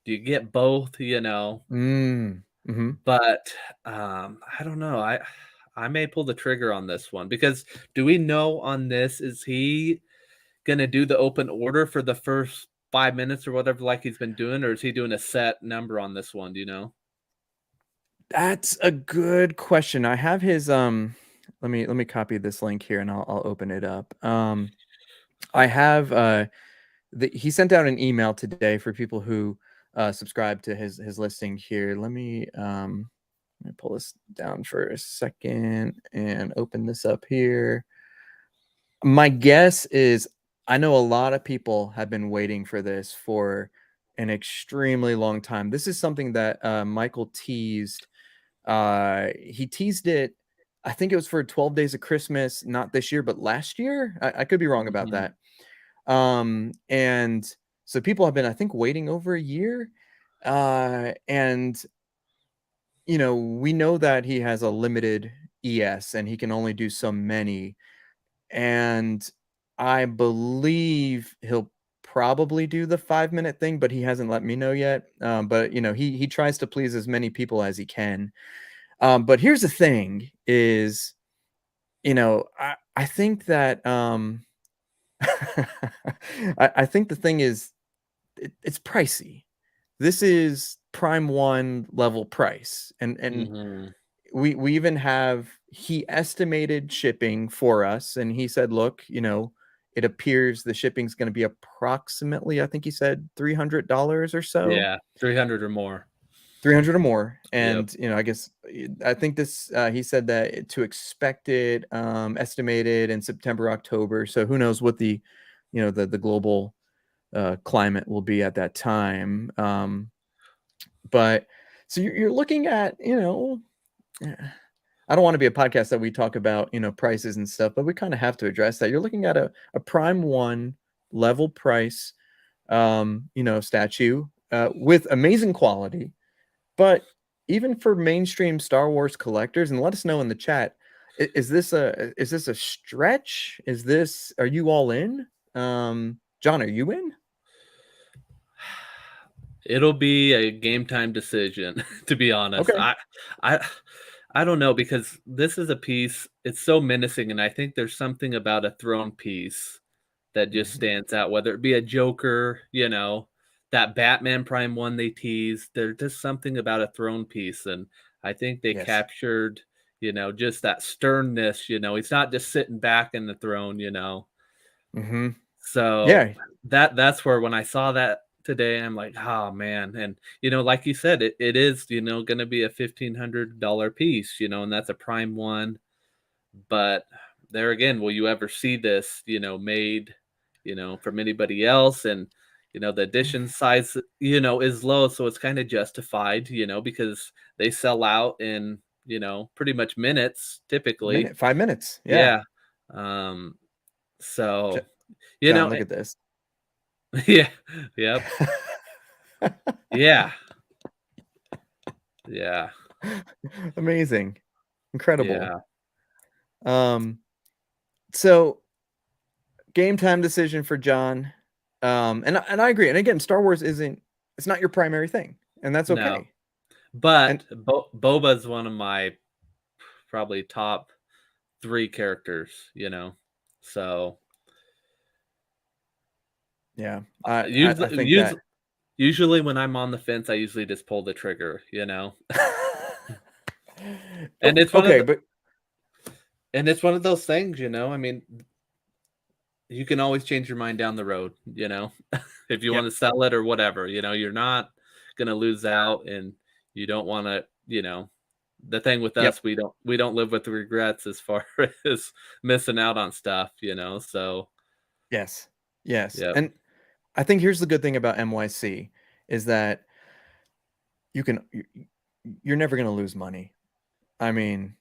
do you get both? Mm-hmm. But I don't know. I may pull the trigger on this one because do we know on this is he gonna do the open order for the first 5 minutes or whatever like he's been doing, or is he doing a set number on this one? Do you know? That's a good question. I have his let me copy this link here and I'll open it up. I have he sent out an email today for people who subscribe to his listing here. Let me pull this down for a second and open this up here. My guess is I know a lot of people have been waiting for this for an extremely long time. This is something that Michael teased. He teased it. I think it was for 12 Days of Christmas, not this year, but last year. I could be wrong about Mhm. that. And so people have been, I think, waiting over a year. And we know that he has a limited ES and he can only do so many. And I believe he'll probably do the 5-minute thing, but he hasn't let me know yet. But he tries to please as many people as he can. But here's the thing: is I think that I think the thing is it's pricey. This is Prime One level price, and Mhm. we even have he estimated shipping for us, and he said, look, it appears the shipping's going to be approximately, I think he said $300 or so. Yeah, 300 or more. 300 or more. Yep. And I guess I think this he said that to expect it estimated in September, October. So who knows what the the global climate will be at that time. But so you're looking at eh, I don't want to be a podcast that we talk about prices and stuff, but we kind of have to address that. You're looking at a Prime One level price statue with amazing quality. But even for mainstream Star Wars collectors, and let us know in the chat, is this a stretch? Are you all in? John, are you in? It'll be a game time decision, to be honest. Okay. I I don't know because this is a piece, it's so menacing, and I think there's something about a throne piece that just Mhm. stands out, whether it be a Joker, that Batman Prime one they teased. There's just something about a throne piece, and I think they Yes. captured, just that sternness. He's not just sitting back in the throne. Hmm. So Yeah. that's where when I saw that today, I'm like, oh man. And like you said, it is, gonna be a $1,500 piece, and that's a prime one. But there again, will you ever see this, made, from anybody else? And the edition size, is low, so it's kind of justified, because they sell out in, pretty much minutes typically. 5 minutes. Yeah. Yeah. Um, so, John, look at this. yeah. Yep. Yeah. Yeah. Amazing. Incredible. Yeah. So game time decision for John. And I agree. And again, Star Wars it's not your primary thing, and that's okay. No. But Boba's one of my probably top 3 characters, so yeah. Usually when I'm on the fence, I usually just pull the trigger, And it's and it's one of those things, I mean, you can always change your mind down the road, if you want to sell it or whatever, you're not going to lose out, and you don't want to, the thing with us, we don't live with regrets as far as missing out on stuff, so. Yes. And I think here's the good thing about MYC is that you're never going to lose money. I mean,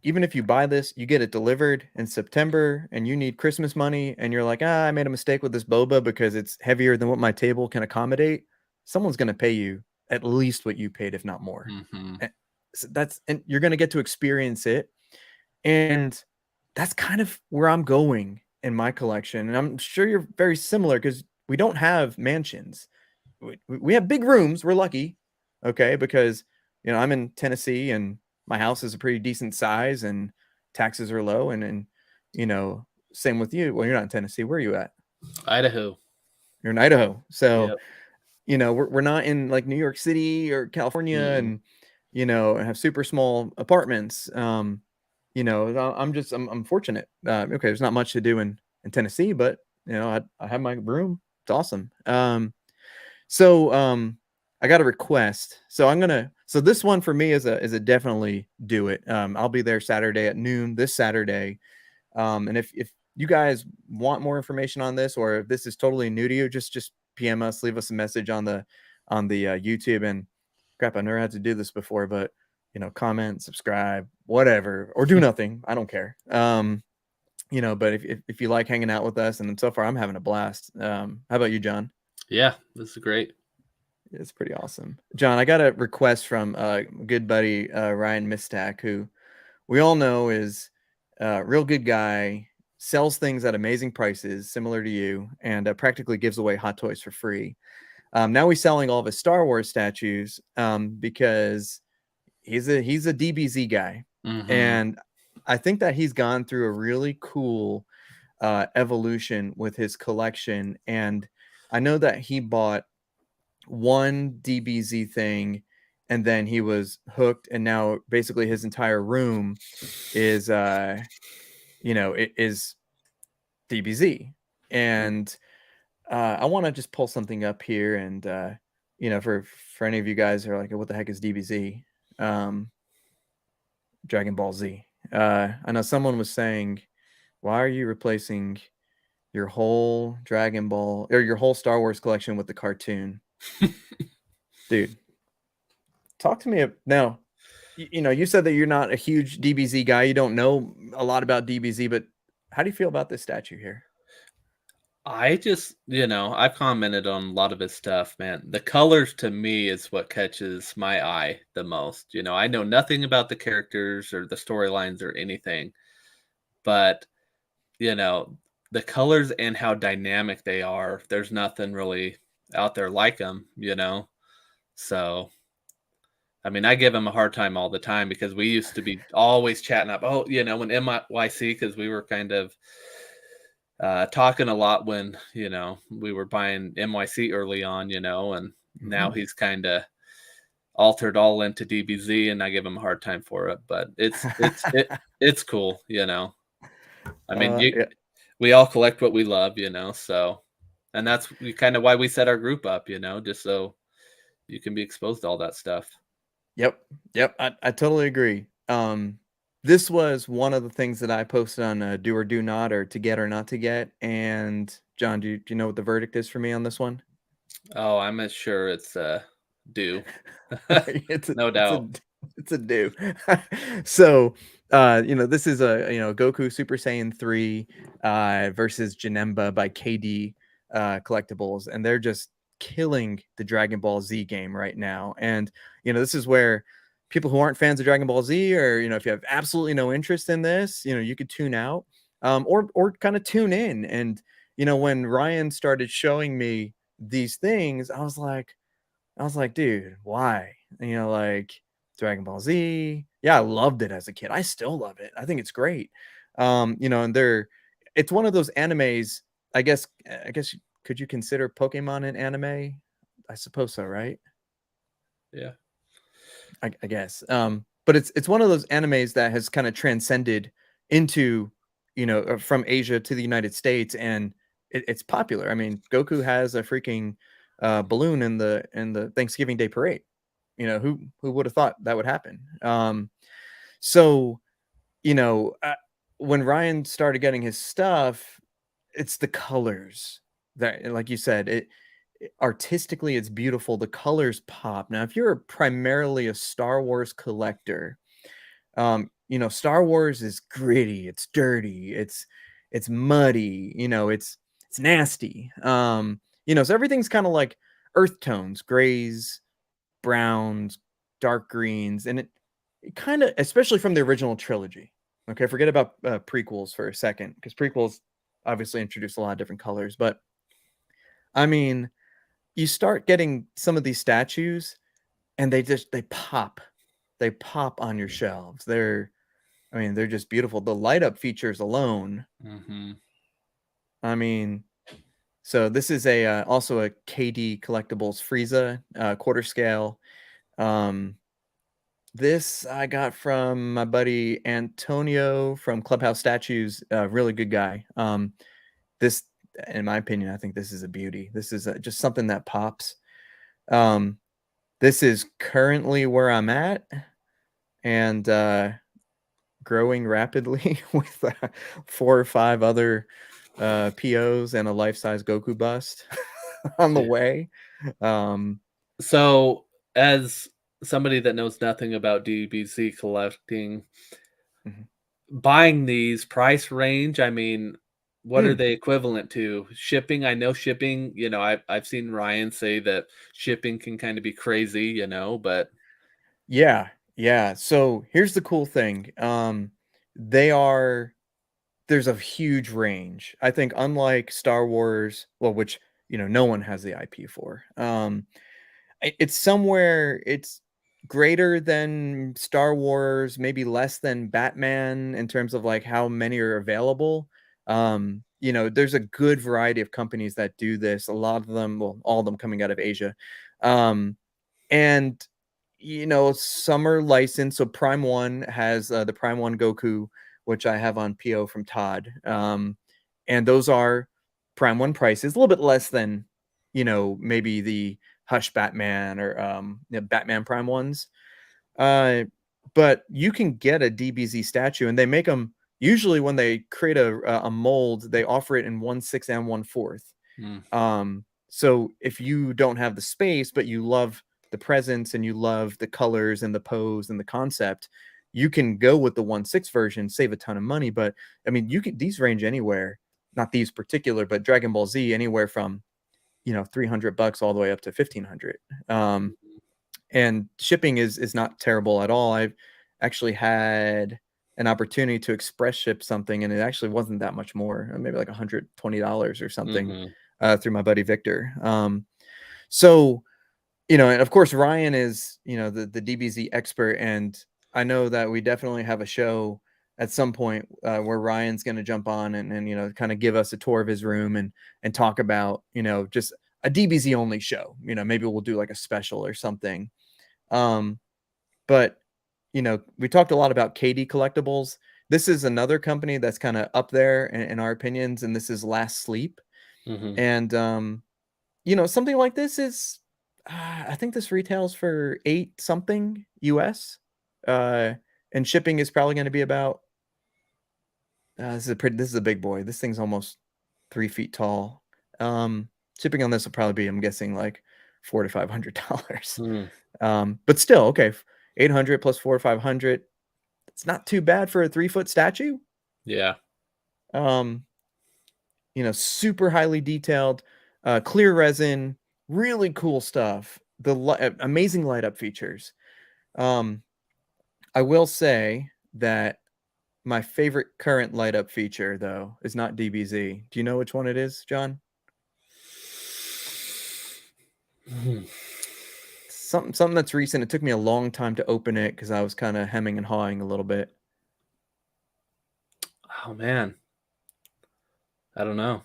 even if you buy this, you get it delivered in September and you need Christmas money and you're like, I made a mistake with this boba because it's heavier than what my table can accommodate. Someone's going to pay you at least what you paid, if not more. Mm-hmm. And you're going to get to experience it. And that's kind of where I'm going in my collection. And I'm sure you're very similar because we don't have mansions. We have big rooms. We're lucky. Okay. Because, I'm in Tennessee and my house is a pretty decent size and taxes are low. And same with you. Well, you're not in Tennessee. Where are you at? Idaho. You're in Idaho. So, we're not in like New York City or California and, have super small apartments. I'm fortunate. Okay. There's not much to do in Tennessee, but I have my room. It's awesome. So I got a request. So this one for me is a definitely do it. I'll be there Saturday at noon this Saturday. And if you guys want more information on this, or if this is totally new to you, just PM us, leave us a message on the YouTube. And crap, I never had to do this before, but comment, subscribe, whatever, or do nothing. I don't care. But if you like hanging out with us, and so far I'm having a blast. How about you, John? Yeah, this is great. It's pretty awesome. John, I got a request from a good buddy, Ryan Mistack, who we all know is a real good guy, sells things at amazing prices, similar to you, and practically gives away hot toys for free. Now he's selling all of his Star Wars statues because he's a DBZ guy. Mm-hmm. And I think that he's gone through a really cool evolution with his collection. And I know that he bought one DBZ thing and then he was hooked, and now basically his entire room is it is DBZ. And I want to just pull something up here, and for any of you guys who are like, what the heck is DBZ? Dragon Ball Z. I know someone was saying, why are you replacing your whole Dragon Ball or your whole Star Wars collection with the cartoon? Dude, talk to me now. You said that you're not a huge DBZ guy. You don't know a lot about DBZ, but how do you feel about this statue here? I just, I've commented on a lot of his stuff, man. The colors to me is what catches my eye the most. I know nothing about the characters or the storylines or anything, but, the colors and how dynamic they are, there's nothing really out there like them, So, I mean, I give him a hard time all the time because we used to be always chatting up, when MYC, because we were kind of talking a lot when, we were buying MYC early on, and now he's kind of altered all into DBZ, and I give him a hard time for it, but it's cool, I mean, we all collect what we love, so. And that's kind of why we set our group up, just so you can be exposed to all that stuff. Yep. Yep. I totally agree. This was one of the things that I posted on Do or Do Not, or To Get or Not to Get. And John, do you know what the verdict is for me on this one? Oh, I'm not sure it's due. it's a No it's a doubt. it's a do. So this is a Goku Super Saiyan 3 versus Janemba by KD Collectibles, and they're just killing the Dragon Ball Z game right now. And this is where people who aren't fans of Dragon Ball Z, or if you have absolutely no interest in this, you could tune out, or kind of tune in. And when Ryan started showing me these things, I was like, dude, why? Like Dragon Ball Z. Yeah, I loved it as a kid. I still love it. I think it's great. And it's one of those animes. I guess could you consider Pokemon an anime? I suppose so, right? Yeah. I guess. But it's one of those animes that has kind of transcended into, from Asia to the United States, and it's popular. I mean, Goku has a freaking balloon in the Thanksgiving Day parade. Who would have thought that would happen? So when Ryan started getting his stuff, it's the colors that, like you said, artistically it's beautiful. The colors pop. Now, if you're primarily a Star Wars collector, Star Wars is gritty, it's dirty, it's muddy, it's nasty. So everything's kind of like earth tones, grays, browns, dark greens, and it kind of, especially from the original trilogy. Okay, forget about prequels for a second, because prequels obviously introduce a lot of different colors. But I mean, you start getting some of these statues, and they pop on your shelves. They're just beautiful. The light up features alone. Mm-hmm. I mean, so this is also a KD Collectibles Frieza quarter scale. This I got from my buddy Antonio from Clubhouse Statues. Really good guy. This, in my opinion, I think this is a beauty. This is just something that pops. This is currently where I'm at, and growing rapidly with 4 or 5 other POs and a life-size Goku bust on the way. So, as somebody that knows nothing about DBZ collecting, Mhm. buying these price range, I mean, what are Mm, they equivalent to? Shipping, I know shipping, I've seen Ryan say that shipping can kind of be crazy, but yeah, yeah. So here's the cool thing. They are There's a huge range. I think, unlike Star Wars, well, which no one has the IP for. It's greater than Star Wars, maybe less than Batman in terms of like how many are available. There's a good variety of companies that do this. A lot of them, well, all of them coming out of Asia. Um, and some are licensed. So Prime One has the Prime One Goku, which I have on PO from Todd. And those are Prime One prices, a little bit less than maybe the Hush Batman, or Batman Prime ones. Uh, but you can get a DBZ statue, and they make them usually when they create a mold. They offer it in 1/6 and 1/4. mm, So if you don't have the space, but you love the presence and you love the colors and the pose and the concept, you can go with the 1/6 version, save a ton of money. But I mean, these range anywhere, not these particular, but Dragon Ball Z, anywhere from $300 all the way up to 1,500. And shipping is not terrible at all. I've actually had an opportunity to express ship something, and it actually wasn't that much more, maybe like $120 or something, mhm. through my buddy Victor. So and of course Ryan is the DBZ expert, and I know that we definitely have a show at some point where Ryan's going to jump on and kind of give us a tour of his room and talk about just a DBZ only show. Maybe we'll do like a special or something. Um, but we talked a lot about KD Collectibles. This is another company that's kind of up there in our opinions, and this is Last Sleep. Mhm. And something like this is, I think this retails for 8 something US, and shipping is probably going to be about. This is a big boy. This thing's almost 3 feet tall. Um, Shipping on this will probably be, I'm guessing, like $400 to $500. Mm. But still, okay, 800 plus 4 to 500. It's not too bad for a 3 foot statue. Yeah. Um, Super highly detailed, clear resin, really cool stuff. Amazing light up features. Um, I will say that my favorite current light up feature, though, is not DBZ. Do you know which one it is, John? Mhm. Something that's recent. It took me a long time to open it because I was kind of hemming and hawing a little bit. Oh man, I don't know.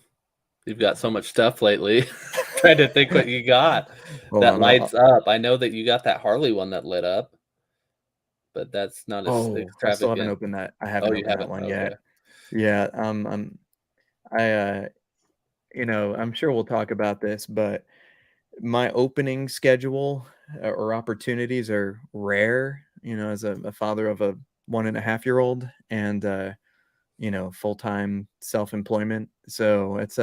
You've got so much stuff lately. Trying to think what you got Hold that on. lights up. I know that you got that Harley one that lit up, but that's not as I still haven't extravagant. opened that. I Oh, haven't you opened that haven't? one Okay. yet. Yeah. I I'm sure we'll talk about this, but my opening schedule, or opportunities are rare, as a father of a 1.5-year-old, and full-time self-employment. So it's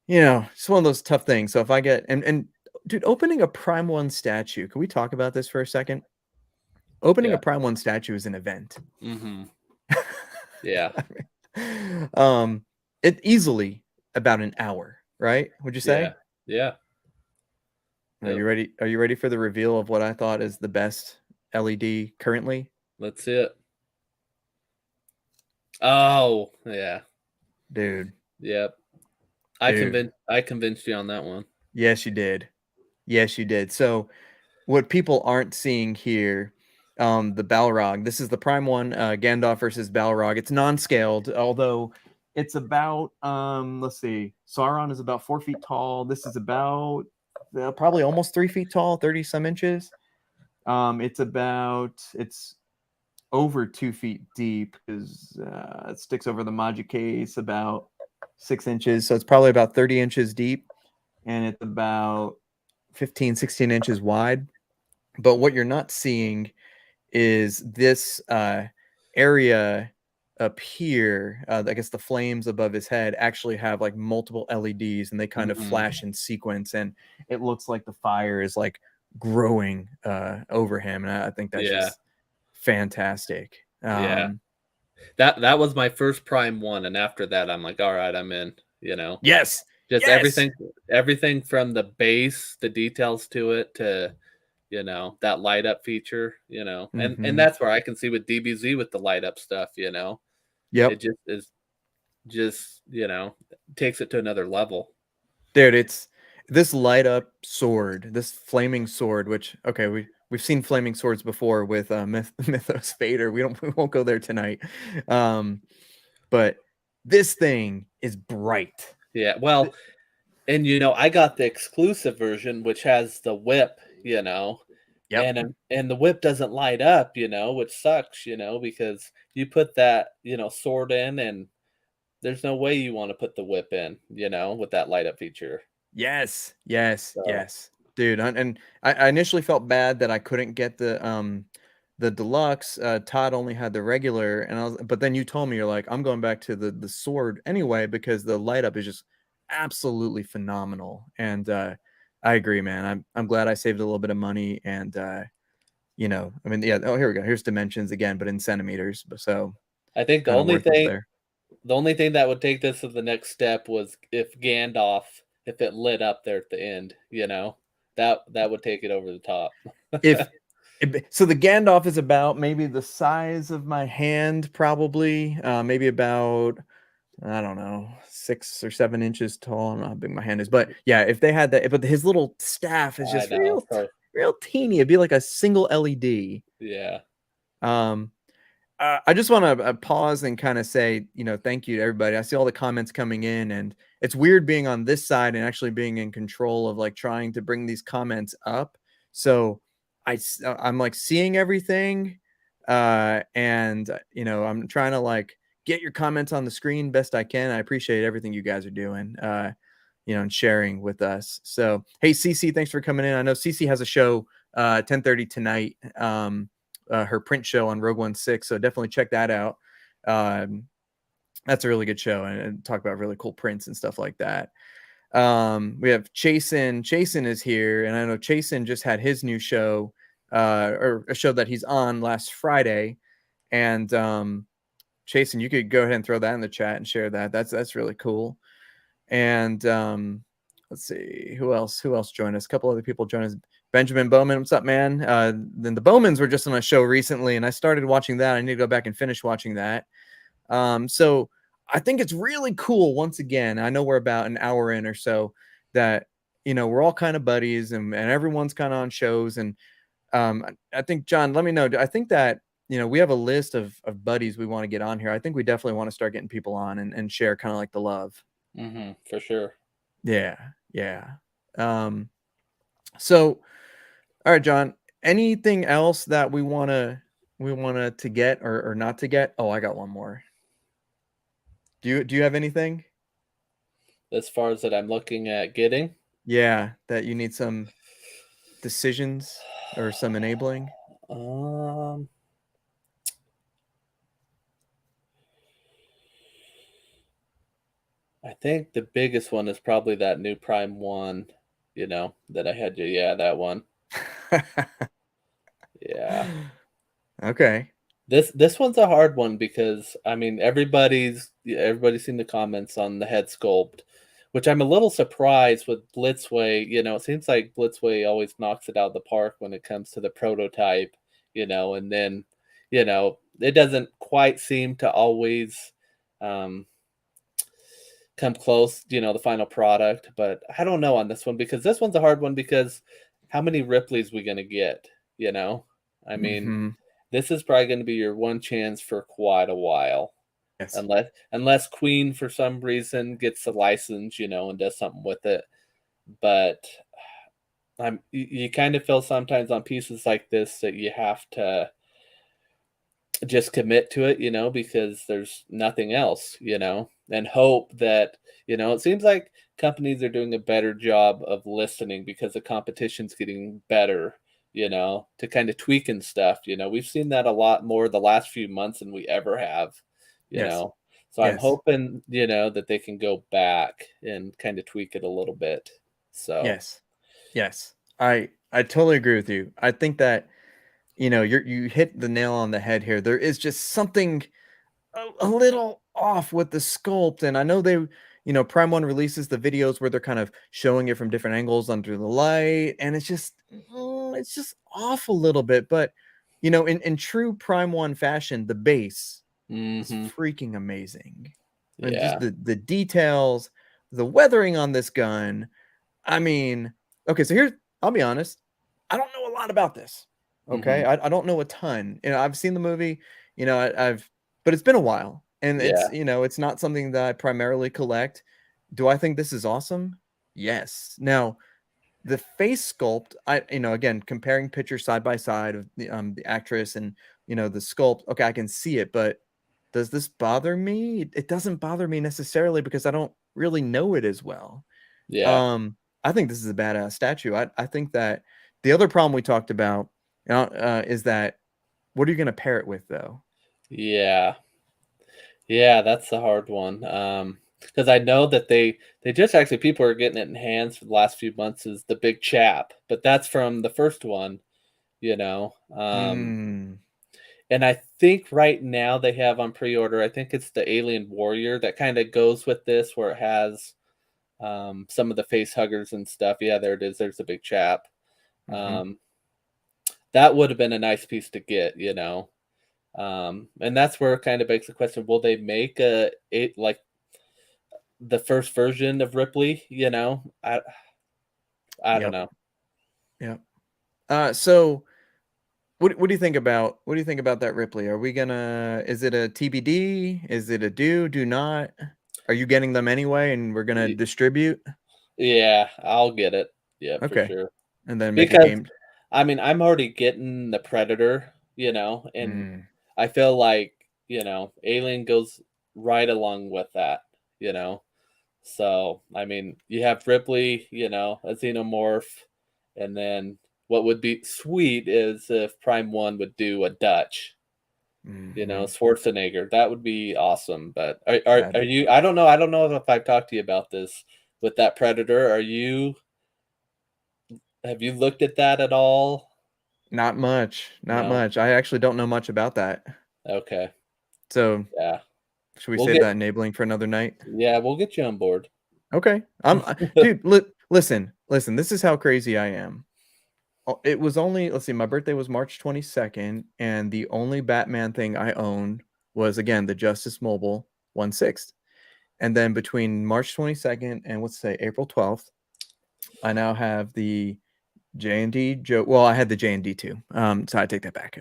it's one of those tough things. So if I get, and dude, opening a Prime One statue, can we talk about this for a second? Opening Yeah. a Prime One statue is an event. Mhm. Yeah. I um, it easily about an hour, right? Would you Yeah. say? Yeah. Are Yep. you ready? Are you ready for the reveal of what I thought is the best LED currently? Let's see it. Oh, yeah. Dude, Yep. dude. I convinced you on that one. Yes, you did. Yes, you did. So what people aren't seeing here, the Balrog. This is the Prime One, Gandalf versus Balrog. It's non-scaled, although it's about, let's see, Sauron is about 4 feet tall. This is about probably almost 3 feet tall, 30 some inches. It's over 2 feet deep because it sticks over the Maji case about 6 inches. So it's probably about 30 inches deep, and it's about 15, 16 inches wide. But what you're not seeing is this area up here. I guess the flames above his head actually have like multiple LEDs, and they kind of Mhm. flash in sequence, and it looks like the fire is like growing over him. And I think that's Yeah. just fantastic. Yeah. That was my first Prime one, and after that, I'm like, "Alright, I'm in," you know? Yes, Just yes. everything from the base, the details to it, to, that light up feature, and Hmm. that's where I can see with DBZ with the light up stuff, Yep, it just is just, takes it to another level. dude. It's this light up sword, this flaming sword. Which, okay, we've seen flaming swords before with Mythos Vader. We won't go there tonight. Um, but this thing is bright. Yeah, well, and, I got the exclusive version, which has the whip, Yep. and the whip doesn't light up, which sucks, because you put that, sword in, and there's no way you wanna put the whip in, with that light up feature. Yes. Yes. So, Yes. Dude, and I initially felt bad that I couldn't get the deluxe. Todd only had the regular, but then you told me, you're like, I'm going back to the sword anyway because the light up is just absolutely phenomenal. And I agree, man. I'm glad I saved a little bit of money, and I mean, yeah. Oh, here we go. Here's dimensions again, but in centimeters. So I think kind of worth it there. the only thing that would take this to the next step was if Gandalf if it lit up there at the end, that would take it over the top. If So the Gandalf is about maybe the size of my hand, probably, maybe about, I don't know, 6 or 7 inches tall. I don't know how big my hand is, but yeah, if they had that, but his little staff is I just know, so real teeny. It'd be like a single LED. yeah. Um, I just want to pause and kind of say, thank you to everybody. I see all the comments coming in, and it's weird being on this side and actually being in control of like trying to bring these comments up. So I'm like seeing everything, and I'm trying to like get your comments on the screen best I can. I appreciate everything you guys are doing, and sharing with us. So, hey, Cece, thanks for coming in. I know Cece has a show 10:30 tonight, her print show on Rogue One 6. So definitely check that out. That's a really good show, and talk about really cool prints and stuff like that. We have Chasen. Chasen is here, and I know Chasen just had his new show, or a show that he's on last Friday. And Chasen, you could go ahead and throw that in the chat and share that. That's really cool. And let's see who else joined us. A couple other people joined us. Benjamin Bowman, what's up, man? Then the Bowmans were just on a show recently, and I started watching that. I need to go back and finish watching that. So I think it's really cool. Once again, I know we're about an hour in or so, that we're all kind of buddies, and everyone's kind of on shows. And I think, John, let me know. I think that we have a list of buddies we want to get on here. I think we definitely want to start getting people on and share kind of like the love. For sure. Yeah. So, all right, John, anything else that we want to get or not to get? Oh, I got one more. Do you have anything as far as that I'm looking at getting? Yeah, that you need some decisions or some enabling? I think the biggest one is probably that new Prime 1, that I had you. Yeah, that one. Yeah. Okay. This one's a hard one because I mean everybody's seen the comments on the head sculpt, which I'm a little surprised with Blitzway. It seems like Blitzway always knocks it out of the park when it comes to the prototype, and then, it doesn't quite seem to always come close, the final product. But I don't know on this one, because this one's a hard one, because how many Ripley's we gonna get? I mean, this is probably going to be your one chance for quite a while. Yes. Unless Queen for some reason gets the license, and does something with it. But you kind of feel sometimes on pieces like this that you have to just commit to it, because there's nothing else, and hope that, it seems like companies are doing a better job of listening because the competition's getting better, to kind of tweaking stuff. We've seen that a lot more the last few months than we ever have, Yes. So I'm hoping, that they can go back and kind of tweak it a little bit. So yes, I totally agree with you. I think that you hit the nail on the head here. There is just something a little off with the sculpt, and I know they Prime 1 releases the videos where they're kind of showing it from different angles under the light, and it's just off a little bit. But in true Prime 1 fashion, the base is freaking amazing. And just the details, the weathering on this gun. I mean, okay, so I'll be honest, I don't know a lot about this. Okay, I don't know a ton. I've seen the movie, but it's been a while, and it's not something that I primarily collect. Do I think this is awesome? Yes. Now, the face sculpt, again, comparing pictures side by side of the actress and the sculpt. Okay, I can see it, but does this bother me? It doesn't bother me necessarily, because I don't really know it as well. yeah. I think this is a badass statue. I think that the other problem we talked about is that, what are you going to pair it with, though? Yeah, that's the hard one. Because I know that they just actually, people are getting it in hands for the last few months, is the big chap, but that's from the first one, and I think right now they have on pre-order, I think it's the Alien Warrior that kind of goes with this, where it has some of the face huggers and stuff. Yeah, there it is. There's the big chap. That would have been a nice piece to get, and that's where it kind of begs the question: will they make like the first version of Ripley? I don't know. Yeah. So, what do you think about that Ripley? Are we gonna? Is it a TBD? Is it a do not? Are you getting them anyway, and we're gonna distribute? Yeah, I'll get it. Yeah, okay. for sure. And then make a game. I mean, I'm already getting the Predator, and I feel like, Alien goes right along with that, you know. So I mean, you have Ripley, a xenomorph, and then what would be sweet is if Prime One would do a Dutch, Mhm. Schwarzenegger. That would be awesome. But are That you? I don't know if I've talked to you about this with that Predator. Have you looked at that at all? not much, not No. much. I actually don't know much about that. Okay. So, Yeah. should we We'll save get that enabling for another night? yeah, we'll get you on board. Okay. Dude, listen, this is how crazy I am. It was only, let's see, my birthday was March 22nd, and the only Batman thing I owned was, again, the Justice Mobile 1/6. And then between March 22nd and, let's say, April 12th, I now have the J&D Joker. Well, I had the J&D too. So I take that back.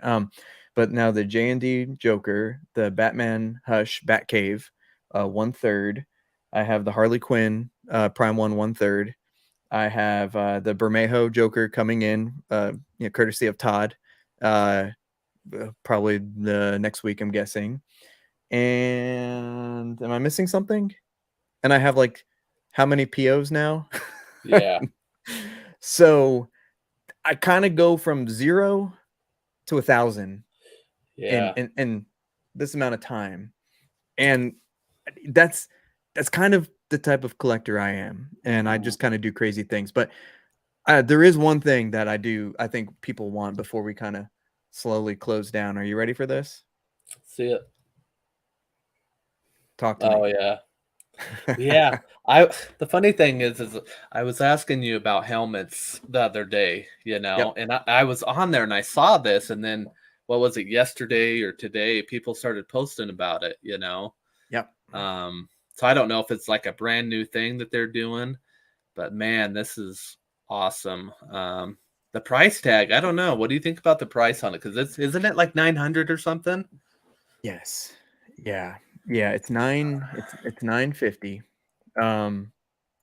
But now the J&D Joker, the Batman Hush Batcave, 1/3. I have the Harley Quinn Prime 1/3. I have the Bermejo Joker coming in, courtesy of Todd, uh, probably the next week, I'm guessing. And am I missing something? And I have like how many POs now? Yeah. So I kind of go from 0 to 1,000 in Yeah. this amount of time, and that's kind of the type of collector I am, and I Mhm. just kind of do crazy things. But there is one thing that I think people want before we kind of slowly close down. Are you ready for this? See it. Talk to Oh me. yeah. Yeah. I the funny thing is I was asking you about helmets the other day, Yep. and I was on there and I saw this, and then what was it, yesterday or today, people started posting about it. Yep. So I don't know if it's like a brand new thing that they're doing, but man, this is awesome. The price tag, I don't know. What do you think about the price on it? Because isn't it like 900 or something? Yes. Yeah. Yeah. It's 950. Um,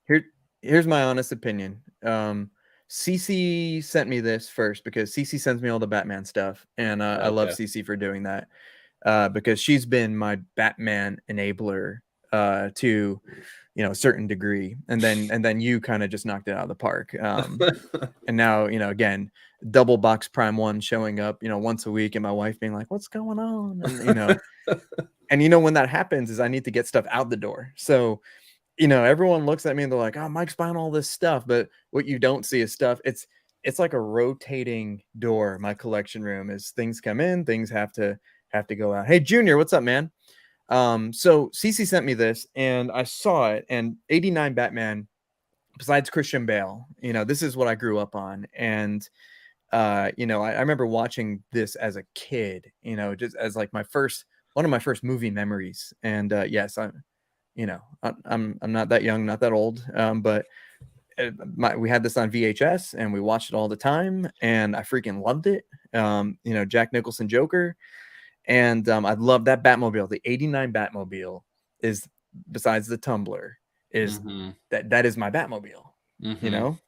Here, here's my honest opinion. CC sent me this first because CC sends me all the Batman stuff, and I love Okay. CC for doing that because she's been my Batman enabler to a certain degree, and then you kind of just knocked it out of the park. And now again, double box Prime One showing up once a week, and my wife being like, "What's going on?" And when that happens, is I need to get stuff out the door. So everyone looks at me and they're like, "Oh, Mike's buying all this stuff," but what you don't see is stuff. It's like a rotating door. My collection room is things come in, things have to go out. Hey, Junior, what's up, man? So Cece sent me this, and I saw it. And '89 Batman, besides Christian Bale, this is what I grew up on, and I remember watching this as a kid. Just as like one of my first movie memories. And yes, I'm not that young, not that old, but we had this on VHS and we watched it all the time, and I freaking loved it. Jack Nicholson Joker, and I love that Batmobile. The '89 Batmobile is, besides the Tumbler, is Hmm. that is my Batmobile. You Hmm. know,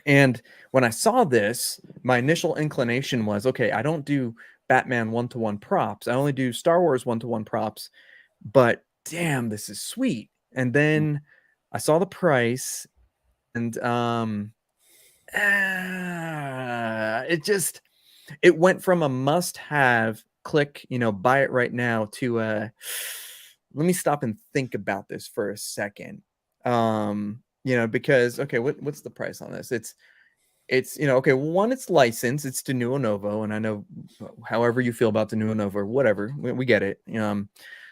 and when I saw this, my initial inclination was, okay, I don't do Batman one-to-one props. I only do Star Wars one-to-one props, but damn, this is sweet. And then I saw the price, and it went from a must-have, click, buy it right now, to let me stop and think about this for a second. Because okay, what's the price on this? It's okay, one, it's licensed, it's to Nuo Novo, and I know however you feel about the Nuo Novo or whatever, we get it.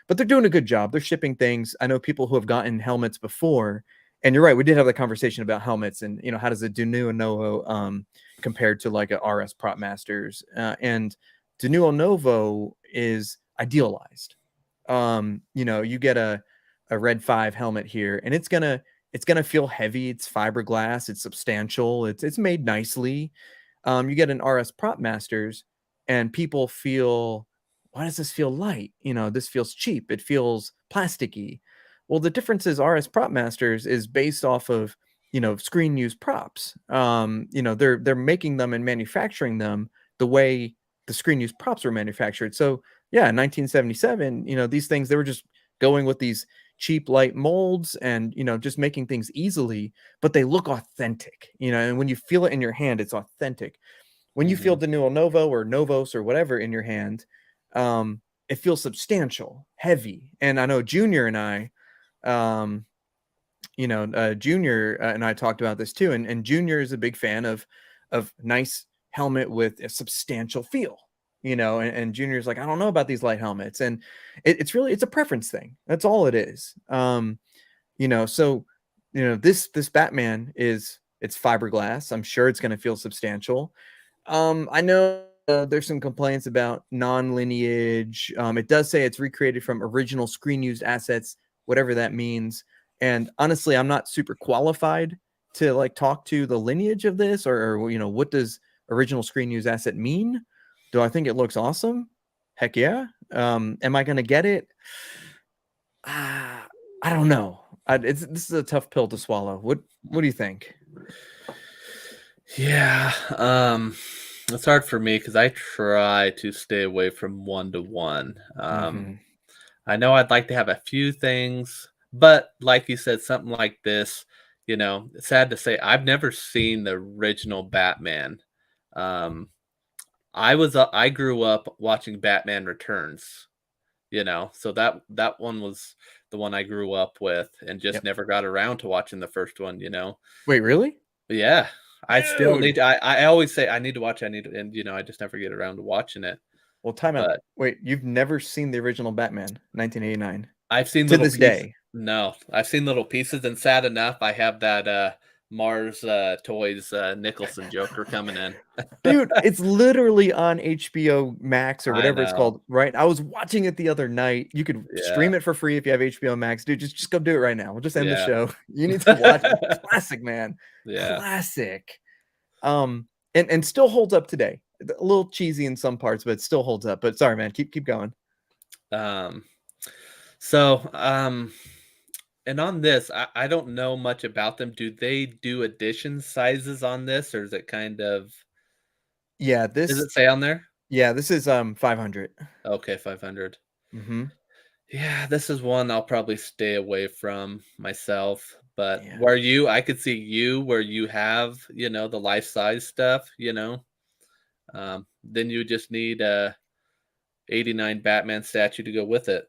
But they're doing a good job. They're shipping things. I know people who have gotten helmets before, and you're right, we did have the conversation about helmets, and how does a Nuo Novo compared to like a RS Prop Masters, and Nuo Novo is idealized. You get a Red 5 helmet here, and it's gonna feel heavy. It's fiberglass. It's substantial. It's made nicely. You get an RS Prop Masters, and people feel, why does this feel light? This feels cheap. It feels plasticky. Well, the difference is RS Prop Masters is based off of screen use props. They're making them and manufacturing them the way the screen use props were manufactured. So yeah, in 1977, these things, they were just going with these cheap light molds and just making things easily, but they look authentic, and when you feel it in your hand, it's authentic. When you feel Mhm. the Nuo Novo or Novos or whatever in your hand, it feels substantial, heavy. And I know Junior and I, Junior and I talked about this too. And Junior is a big fan of nice helmet with a substantial feel, and Junior's like, I don't know about these light helmets. And it's a preference thing. That's all it is. So this Batman it's fiberglass. I'm sure it's going to feel substantial. I know there's some complaints about non-lineage. It does say it's recreated from original screen used assets, whatever that means. And honestly, I'm not super qualified to like talk to the lineage of this, or what does original screen used asset mean? Do I think it looks awesome? Heck yeah. Am I going to get it? I don't know. This is a tough pill to swallow. What do you think? Yeah, it's hard for me because I try to stay away from one to one. Hmm. I know I'd like to have a few things, but like you said, something like this, it's sad to say, I've never seen the original Batman. Um, I grew up watching Batman Returns, so that one was the one I grew up with, and just Yep. never got around to watching the first one. Wait, really? But yeah, I still Dude. need to, I always say I need to watch, I need to, and I just never get around to watching it. Well, time out. But Wait, you've never seen the original Batman, 1989, I've seen to little this pieces. day. No, I've seen little pieces, and sad enough, I have that Mars Toys Nicholson Joker coming in. Dude, it's literally on HBO Max or I whatever it's know. called, right? I was watching it the other night. You could Yeah. stream it for free if you have HBO Max. Dude, just go do it right now. We'll just end the Yeah. show. You need to watch it. Classic, man. Yeah. Classic. And still holds up today. A little cheesy in some parts, but it still holds up. But sorry, man, keep going. Um, so, and on this, I don't know much about them. Do they do edition sizes on this, or is it kind of, Yeah, does this it say on there? yeah, this is 500. Okay, 500. Mm-hmm. Yeah, this is one I'll probably stay away from myself. But Yeah. I could see you where you have, the life size stuff. Then you just need a 89 Batman statue to go with it.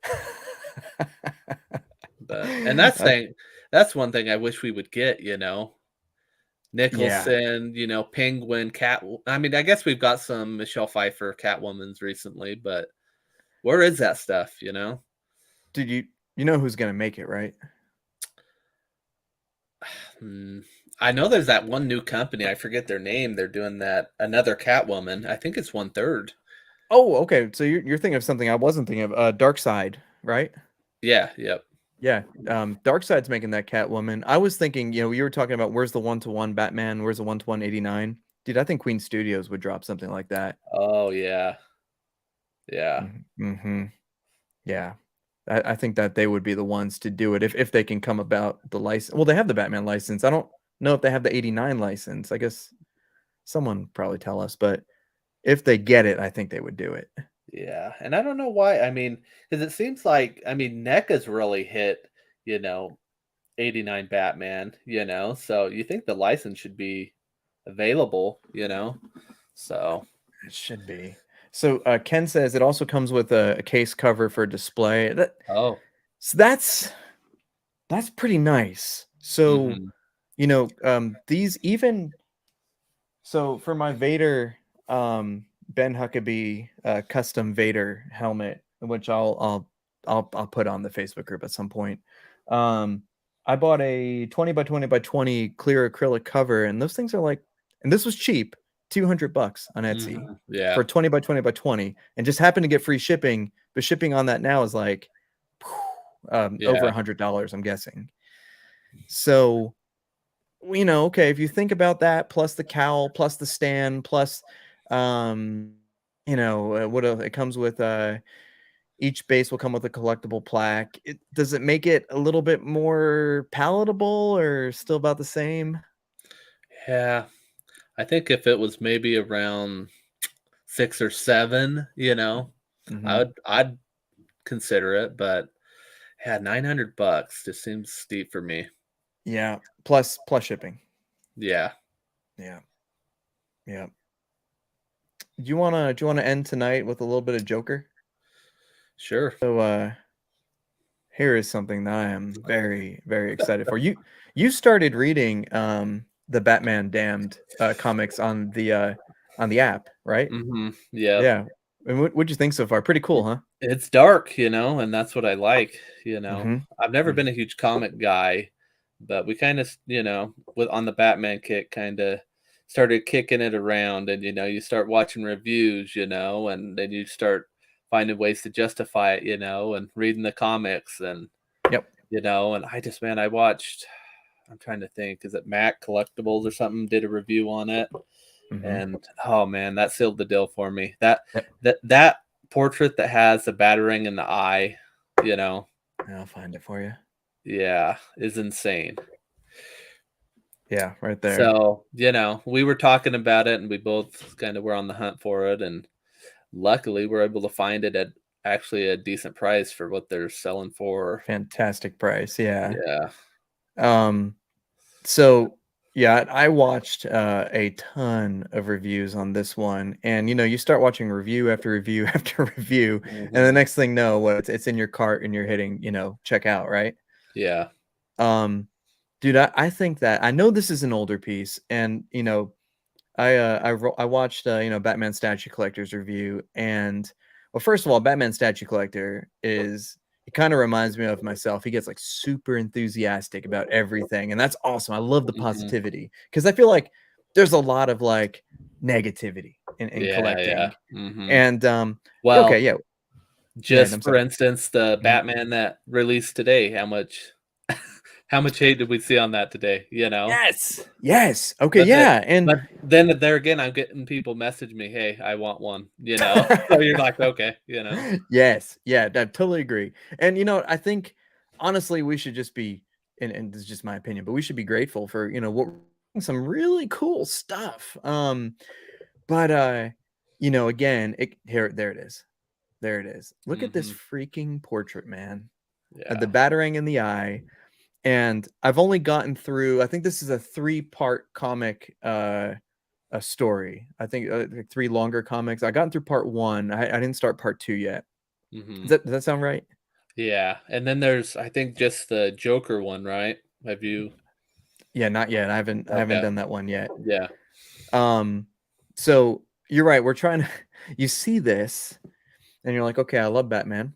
But and Uh, that's one thing I wish we would get. yeah. Nicholson, Penguin, I mean, I guess we've got some Michelle Pfeiffer Catwoman's recently, but where is that stuff? Dude, you know who's gonna make it, right? Hmm. I know there's that one new company. I forget their name. They're doing that another Catwoman. I think it's 1/3. Oh, okay. So you're thinking of something I wasn't thinking of. Dark Side, right? Yeah. Yep. Yeah. Darkseid's making that Catwoman. I was thinking, you were talking about where's the one-to-one Batman, where's the one-to-one 89. Dude, I think Queen Studios would drop something like that. Oh yeah. Yeah. Mm-hmm. Yeah. I think that they would be the ones to do it if they can come about the license. Well, they have the Batman license. I don't know if they have the 89 license. I guess someone probably tell us, but if they get it, I think they would do it. Yeah. And I don't know why. I mean, because it seems like NECA's really hit, you know, 89 Batman. So you think the license should be available. So It should be. So Ken says it also comes with a case cover for display. oh. So that's pretty nice. So Hmm. these even so for my Vader Ben Huckabee custom Vader helmet, which I'll put on the Facebook group at some point. Um, I bought a 20 by 20 by 20 clear acrylic cover, and those things are like, and this was cheap, $200 on Etsy Yeah. for 20 by 20 by 20, and just happened to get free shipping. But shipping on that now is like over Yeah. $100, I'm guessing. So okay, if you think about that, plus the cowl, plus the stand, plus, what else? It comes with each base will come with a collectible plaque. Does it make it a little bit more palatable or still about the same? Yeah. I think if it was maybe around 6 or 7, Hmm. I'd consider it, but Yeah, $900 just seems steep for me. Yeah, plus shipping. Yeah, Yeah, yeah. Do you wanna end tonight with a little bit of Joker? sure. So here is something that I am very, very excited for. You started reading the Batman Damned comics on the app, right? Yep. Yeah. And what'd you think so far? Pretty cool, huh? It's dark, and that's what I like, Mm-hmm. I've never been a huge comic guy, but we kind of, with on the Batman kick, kind of started kicking it around, and you start watching reviews, and then you start finding ways to justify it, and reading the comics, and Yep. and I watched. I'm trying to think, is it Mac Collectibles or something did a review on it, Mm-hmm. and oh man, that sealed the deal for me. That Yep. that portrait that has the battering in the eye, you know, I'll find it for you. yeah, is insane. Yeah, right there. So, we were talking about it and we both kind of were on the hunt for it. And luckily, we're able to find it at actually a decent price for what they're selling for. Fantastic price. Yeah. Yeah. Um, so yeah, I watched a ton of reviews on this one, and you start watching review after review after review, and the Hmm. next thing know, what it's in your cart and you're hitting, check out, right? Yeah. Um, dude, I think that I know this is an older piece, and I watched Batman Statue Collector's review, and well, first of all, Batman Statue Collector is he kind of reminds me of myself. He gets like super enthusiastic about everything, and that's awesome. I love the Hmm. positivity because I feel like there's a lot of like negativity in Yeah. Yeah. collecting. Hmm. And okay, Well, yeah, go ahead. just I'm for sorry. instance, the Mhm. Batman that released today, how much hate did we see on that today? Yes, yes. Okay, But the yeah, and but then there again, I'm getting people message me, "Hey, I want one," So you're like, "Okay." Yes, yeah, I totally agree. And I think honestly we should just be and this is just my opinion, but we should be grateful for, what some really cool stuff. But again, here there it is. There it is. Look at this Mhm. freaking portrait, man. The Yeah. battering in the eye. And I've only gotten through, I think this is a 3-part comic a story. I think like 3 longer comics. I gotten through part 1. I didn't start part 2 yet. Mhm. Does that sound right? Yeah, and then there's, I think, just the Joker one, right? Have you Yeah, not yet. I haven't Okay. done that one yet. Yeah. Um, so you're right. We're trying to you see this and you're like, okay, I love Batman.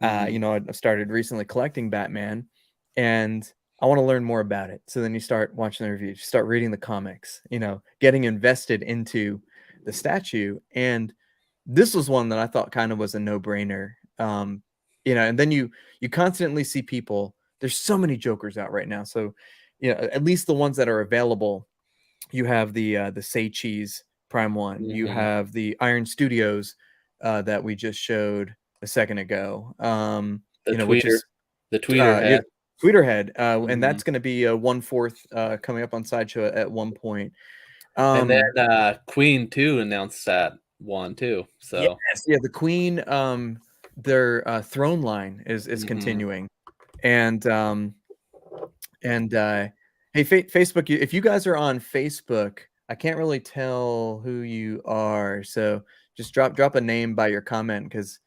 Mhm. I've started recently collecting Batman and I want to learn more about it. So then you start watching the reviews, you start reading the comics, getting invested into the statue. And this was one that I thought kind of was a no-brainer. And then you constantly see people, there's so many Jokers out right now. So, at least the ones that are available, you have the Say Cheese Prime One, you Mhm. have the Iron Studios that we just showed a second ago. The Which tweeter is the tweeter yeah, head. Tweeterhead, and Mhm. that's going to be a 1/4 coming up on Sideshow at one point. And then, Um, Queen too announced that one too, yes, so yeah, the Queen, their throne line is Mhm. continuing, and hey, Facebook, if you guys are on Facebook, I can't really tell who you are, so just drop a name by your comment because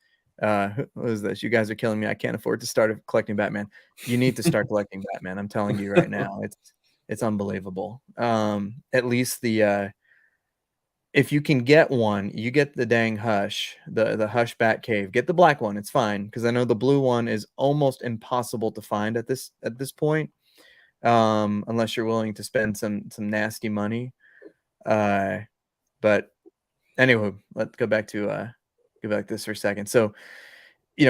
what is this? You guys are killing me. I can't afford to start collecting Batman. You need to start collecting Batman. I'm telling you right now, it's unbelievable. At least if you can get one, you get the dang Hush, the Hush Batcave. Get the black one. It's fine because I know the blue one is almost impossible to find at this point, unless you're willing to spend some nasty money. Uh, but anyway, let's go back to this for a second. So,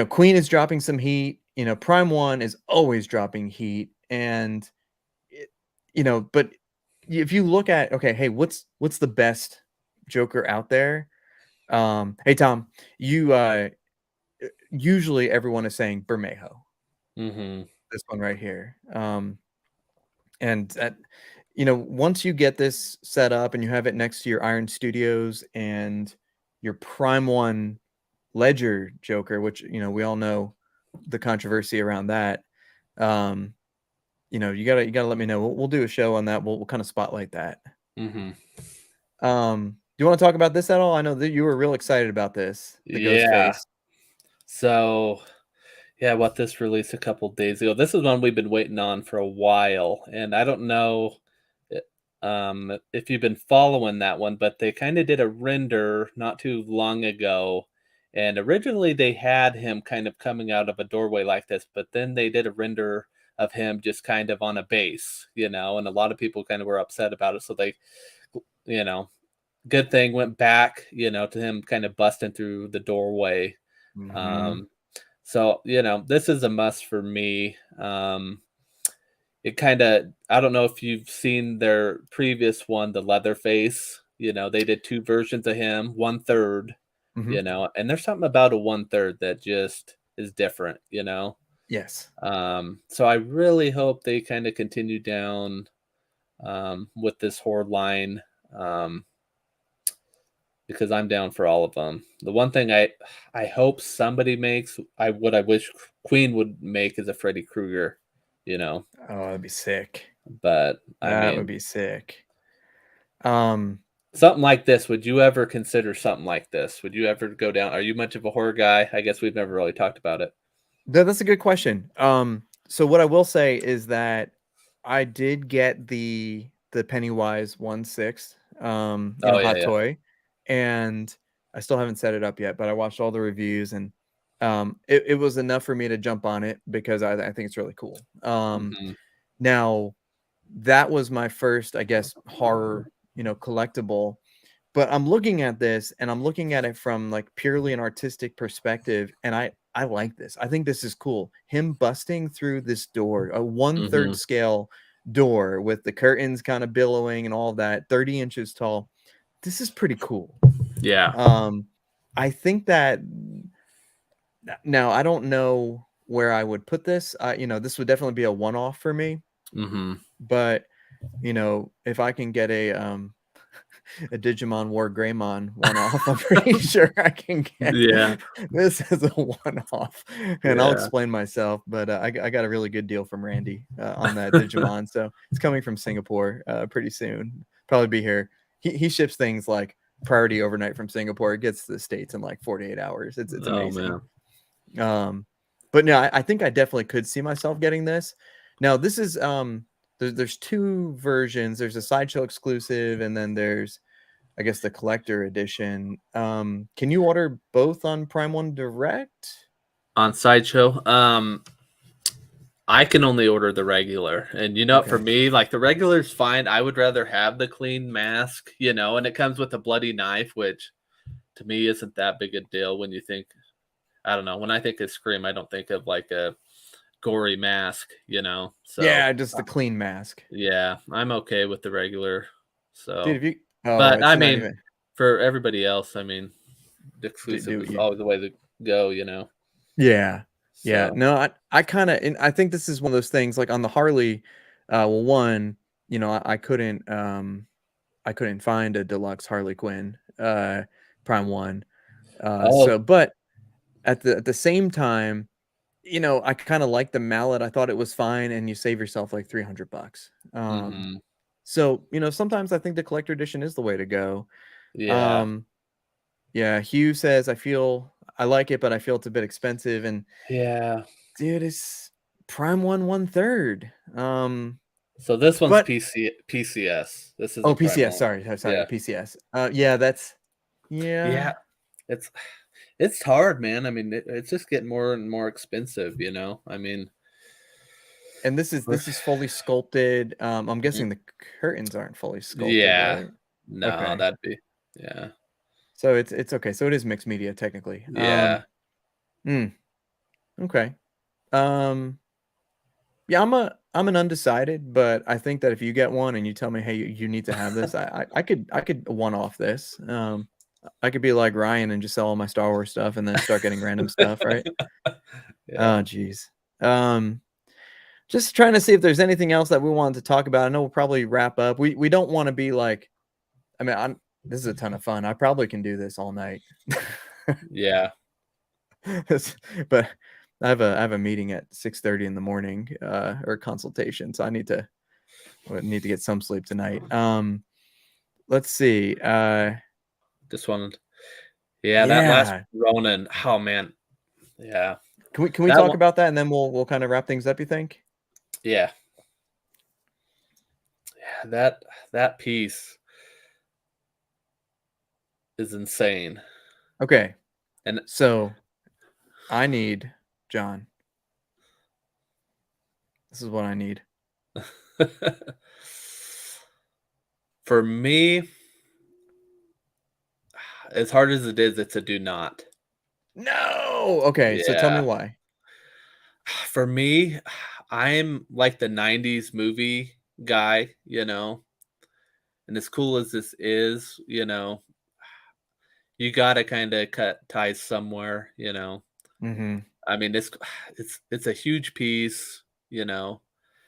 Queen is dropping some heat. Prime One is always dropping heat, and it, but if you look at okay, hey, what's the best Joker out there? Hey Tom, you usually everyone is saying Bermejo, Mhm. this one right here. And that, once you get this set up and you have it next to your Iron Studios and your Prime One Ledger Joker, which we all know the controversy around that. You gotta let me know. We'll do a show on that. We'll kind of spotlight that. Mm-hmm. Do you want to talk about this at all? I know that you were real excited about this, the ghost Yeah. face. So yeah, what this released a couple days ago. This is one we've been waiting on for a while, and I don't know if you've been following that one, but they kind of did a render not too long ago. And originally they had him kind of coming out of a doorway like this, but then they did a render of him just kind of on a base, and a lot of people kind of were upset about it. So they, you know, good thing went back, to him kind of busting through the doorway. Hmm. Um, so, this is a must for me. It kinda I don't know if you've seen their previous one, the Leatherface, they did 2 versions of him, 1/3, Hmm. and there's something about a 1/3 that just is different. Yes. So I really hope they kinda continue down, with this horde line, um, because I'm down for all of them. The one thing I hope somebody makes, I wish Queen would make is a Freddy Krueger, you know? Oh, that'd be sick. But, I That would mean be sick. Um, something like this, would you ever consider something like this? Would you ever go down? Are you much of a horror guy? I guess we've never really talked about it. that's a good question. So what I will say is that I did get the Pennywise 1/6, Oh, yeah, hot yeah. toy, and I still haven't set it up yet, but I watched all the reviews and it was enough for me to jump on it because I think it's really cool. Mhm, Now that was my first, I guess, horror, collectible. But I'm looking at this and I'm looking at it from like purely an artistic perspective, and I like this. I think this is cool. Him busting through this door, a 1/3 mhm. scale door with the curtains kind of billowing and all of that, 30 inches tall. This is pretty cool. Yeah. Um, I think that now I don't know where I would put this. This would definitely be a one-off for me, Mhm. but if I can get a Digimon War Greymon one-off, I'm pretty sure I can get Yeah, this as a one-off, and I'll yeah. explain myself. But I got a really good deal from Randy on that Digimon, so it's coming from Singapore pretty soon. Probably be here. He ships things like priority overnight from Singapore. It gets to the States in like 48 hours. It's Oh, amazing. man. But no, I think I definitely could see myself getting this. Now this is there's two versions. There's a Sideshow exclusive, and then there's, I guess, the collector edition. Can you order both on Prime One Direct? On Sideshow, I can only order the regular, and, for Okay. me, like, the regular's fine. I would rather have the clean mask, and it comes with a bloody knife, which to me isn't that big a deal when you think I don't know, when I think of Scream, I don't think of, like, a gory mask. So, Yeah, just the clean mask. yeah, I'm okay with the regular. Dude, So, if you oh, but it's I not mean, even for everybody else, I mean, the do exclusive what is you always the way to go. Yeah. Yeah. So, No, I kind of, and I think this is one of those things like on the Harley, well, one, I couldn't find a deluxe Harley Quinn, Prime One. oh, But at the same time, I kind of like the mallet. I thought it was fine, and you save yourself like $300. mhm, So sometimes I think the collector edition is the way to go. yeah, Um, yeah, Hugh says I like it, but I feel it's a bit expensive. And yeah. dude, it's Prime One 1/3. So this one's But PCS. This oh, isn't Prime PCS. One. Sorry, Yeah, PCS. Yeah, yeah. yeah. It's it's hard, man. I mean, it's just getting more and more expensive. I mean, And this is for- this is fully sculpted. I'm guessing the curtains aren't fully sculpted, yeah. right? No, Okay. that'd be yeah, So it's okay. So it is mixed media technically. yeah, Hmm, okay. Um, yeah, I'm an undecided, but I think that if you get one and you tell me, hey, you need to have this, I could one off this. I could be like Ryan and just sell all my Star Wars stuff and then start getting random stuff, right? yeah. Oh, geez. Um, just trying to see if there's anything else that we wanted to talk about. I know we'll probably wrap up. We don't want to be like, I mean, this is a ton of fun. I probably can do this all night. Yeah. But I have a meeting at 6:30 in the morning, or a consultation, so I need to get some sleep tonight. Let's see. This one, yeah, that last Yeah. Ronin. Oh man, yeah, Can we that talk one, about that and then we'll kind of wrap things up, you think? yeah, yeah, that piece is insane, Okay. and So I need, John, this is what I need. for me, as hard as it is, it's a do not. No. Okay, so tell me Yeah, why. for me, I'm like the '90s movie guy, and as cool as this is, you gotta kinda cut ties somewhere. Mhm. I mean, it's a huge piece, you know?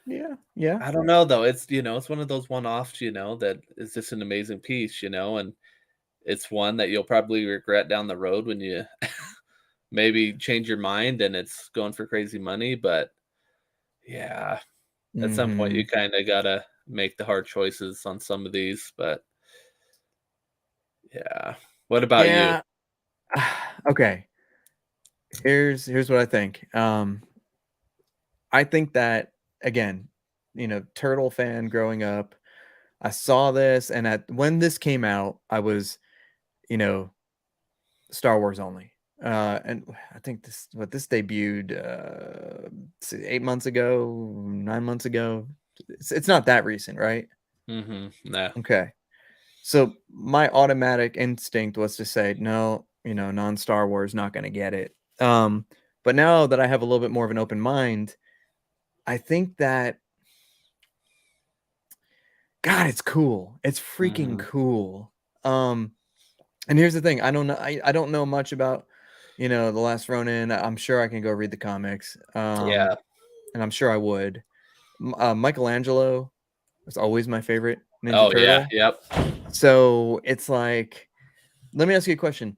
Yeah. Yeah. I don't know, though, it's one of those one-offs, that is just an amazing piece, and it's one that you'll probably regret down the road when you maybe change your mind and it's going for crazy money, but yeah, at some point, you Mhm. kinda gotta make the hard choices on some of these, but yeah. What about you? Yeah. Okay. Here's what I think. I think that again, turtle fan growing up, I saw this and at when this came out, I was, you know, Star Wars only. And I think this debuted 8 months ago, 9 months ago. It's not that recent, right? Mhm, nah. Okay. So my automatic instinct was to say, no, non-Star Wars, not gonna get it. But now that I have a little bit more of an open mind, I think that God, it's cool. It's freaking Mhm. cool. Um, and here's the thing, I don't know much about, The Last Ronin. I'm sure I can go read the comics. Yeah. And I'm sure I would. Michelangelo was always my favorite Ninja Oh, yeah, Turtle. yep. So it's like, let me ask you a question.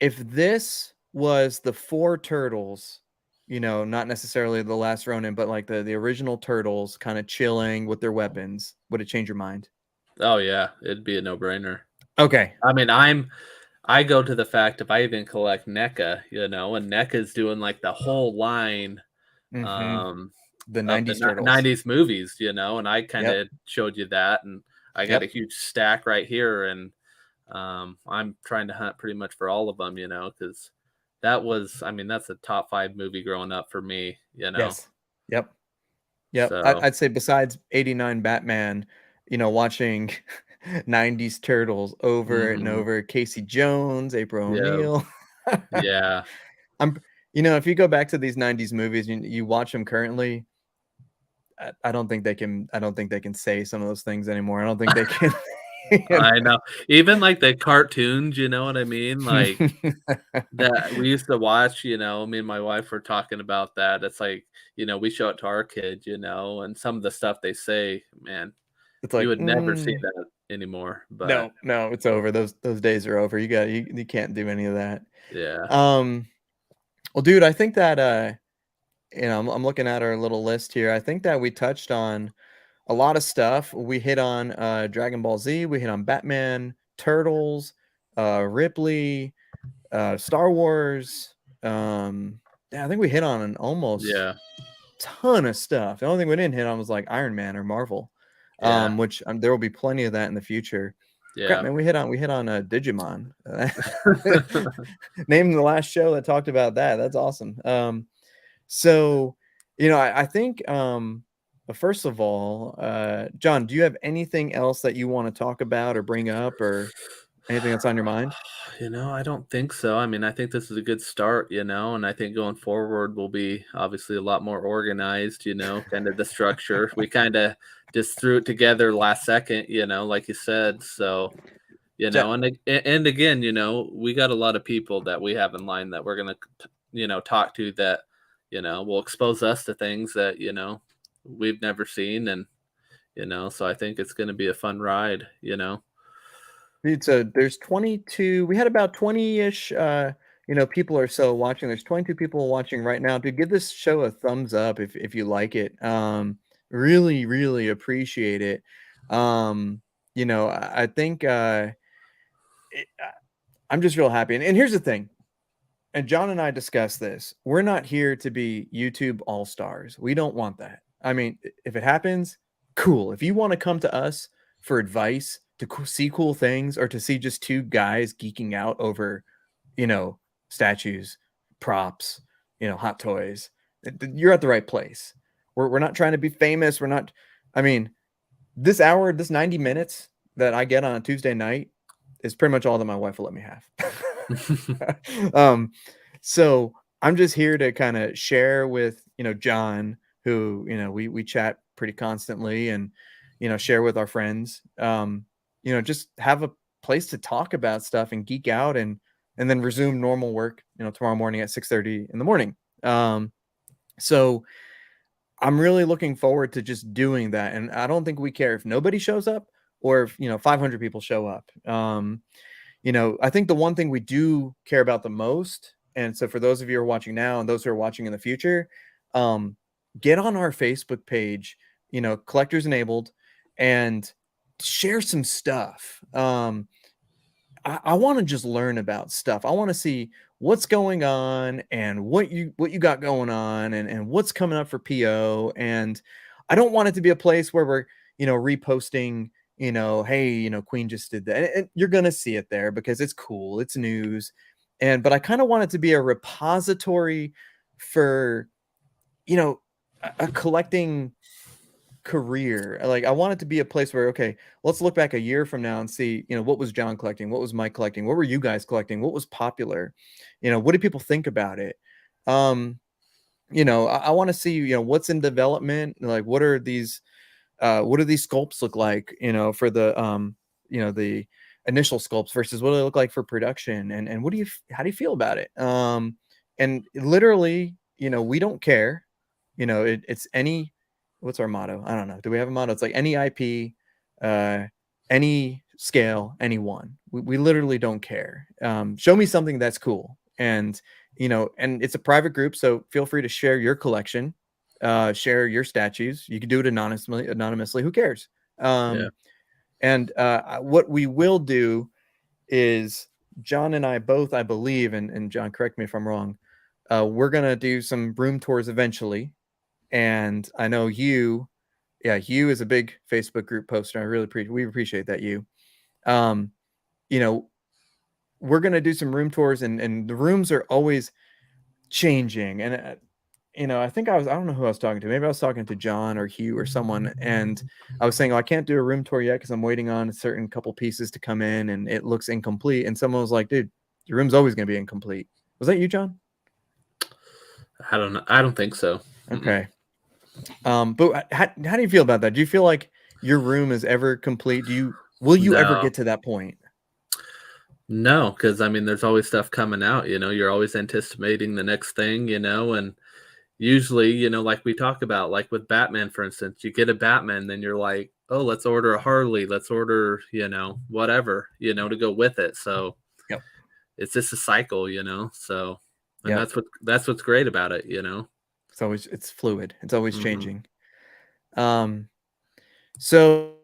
If this was the four turtles, not necessarily the Last Ronin, but like the original turtles kind of chilling with their weapons, would it change your mind? Oh, yeah, it'd be a no-brainer. Okay. I mean, I go to the fact if I even collect NECA, and NECA's doing, like, the whole line, Mhm. um, The of the 90s ni turtles. '90s movies, and I Yep. kinda showed you that, and I got a Yep. huge stack right here, and, I'm trying to hunt pretty much for all of them, because that's a top 5 movie growing up for me. Yes. Yep. Yep. So, I'd say besides 89 Batman, watching 90s turtles over and mhm. over, Casey Jones, April Yeah, O'Neil. yeah. I'm if you go back to these 90s movies, you watch them currently, I don't think they can say some of those things anymore. I don't think they can. you I know. Even, like, the cartoons, you know what I mean? Like, know? that we used to watch, me and my wife were talking about that. It's like, we show it to our kids, and some of the stuff they say, man, It's you like, would never see that anymore, but no, no, it's over. Those days are over. You can't do any of that. yeah. Um, well, dude, I think that I'm looking at our little list here. I think that we touched on a lot of stuff. We hit on Dragon Ball Z, we hit on Batman, Turtles, Ripley, Star Wars. Yeah, I think we hit on an almost Yeah, ton of stuff. The only thing we didn't hit on was like Iron Man or Marvel, yeah, which there will be plenty of that in the future. Crap, yeah. man, we hit on Digimon. Name the last show that talked about that. That's awesome. So I think first of all, John, do you have anything else that you want to talk about or bring up or anything that's on your mind? I don't think so. I mean, I think this is a good start, and I think going forward will be obviously a lot more organized, kind of the structure. We kind of just threw it together last second, like you said. So, Ja- and again, we got a lot of people that we have in line that we're gonna talk to that will expose us to things that we've never seen, and so I think it's gonna be a fun ride. Dude, so there's 22. We had about 20-ish, people are so watching. There's 22 people watching right now. Dude, give this show a thumbs up if you like it. Really, really appreciate it. I think I'm just real happy. And here's the thing. And John and I discussed this. We're not here to be YouTube all stars. We don't want that. I mean, if it happens, cool. If you want to come to us for advice, to see cool things, or to see just two guys geeking out over, statues, props, hot toys, you're at the right place. We're not trying to be famous. We're not, I mean, this hour, this 90 minutes that I get on a Tuesday night is pretty much all that my wife will let me have. So I'm just here to kind of share with, John, who, we chat pretty constantly, and, share with our friends, just have a place to talk about stuff and geek out, and then resume normal work, tomorrow morning at 6:30 in the morning. So I'm really looking forward to just doing that. And I don't think we care if nobody shows up or if, 500 people show up. I think the one thing we do care about the most, and so for those of you who are watching now and those who are watching in the future, get on our Facebook page, Collectors Enabled, and share some stuff. I want to just learn about stuff. I want to see what's going on and what you got going on, and what's coming up for PO. And I don't want it to be a place where we're, reposting, hey, Queen just did that. And you're going to see it there because it's cool. It's news. But I kind of want it to be a repository for, a collecting career. Like, I want it to be a place where, okay, let's look back a year from now and see, what was John collecting? What was Mike collecting? What were you guys collecting? What was popular? What do people think about it? I want to see, what's in development. Like, what do these sculpts look like, for the, the initial sculpts versus what do they look like for production? And how do you feel about it? And literally, we don't care, it's any, what's our motto? I don't know. Do we have a motto? It's like any IP, any scale, any one. We literally don't care. Show me something that's cool. And, and it's a private group, so feel free to share your collection, share your statues. You can do it anonymously. Who cares? Yeah. And what we will do is John and I both, I believe, and John, correct me if I'm wrong, we're going to do some room tours eventually. And I know Hugh is a big Facebook group poster. I really appreciate that, Hugh. We're going to do some room tours, and the rooms are always changing. And, I think I don't know who I was talking to. Maybe I was talking to John or Hugh or someone. And I was saying, I can't do a room tour yet because I'm waiting on a certain couple pieces to come in and it looks incomplete. And someone was like, dude, your room's always going to be incomplete. Was that you, John? I don't know. I don't think so. Okay. But how do you feel about that? Do you feel like your room is ever complete? Will you ever get to that point? No, because I mean, there's always stuff coming out. You're always anticipating the next thing. And usually, like we talk about, like with Batman, for instance, you get a Batman, then you're like, oh, let's order a Harley, let's order, whatever, to go with it. So yep. It's just a cycle, So, and yep. that's what's great about it, It's fluid. It's always changing. So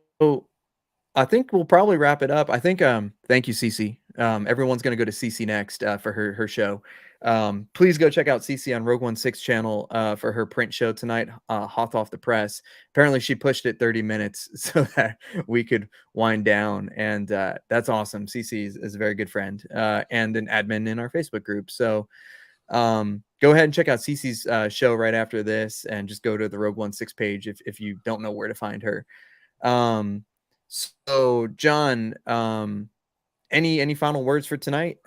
I think we'll probably wrap it up. I think, thank you, Cece. Everyone's going to go to Cece next, for her show. Please go check out Cece on Rogue 16 channel, for her print show tonight, hot off the press. Apparently she pushed it 30 minutes so that we could wind down. And, that's awesome. Cece is a very good friend, and an admin in our Facebook group. So, go ahead and check out Cece's show right after this, and just go to the Rogue 16 page if you don't know where to find her. So John, any final words for tonight?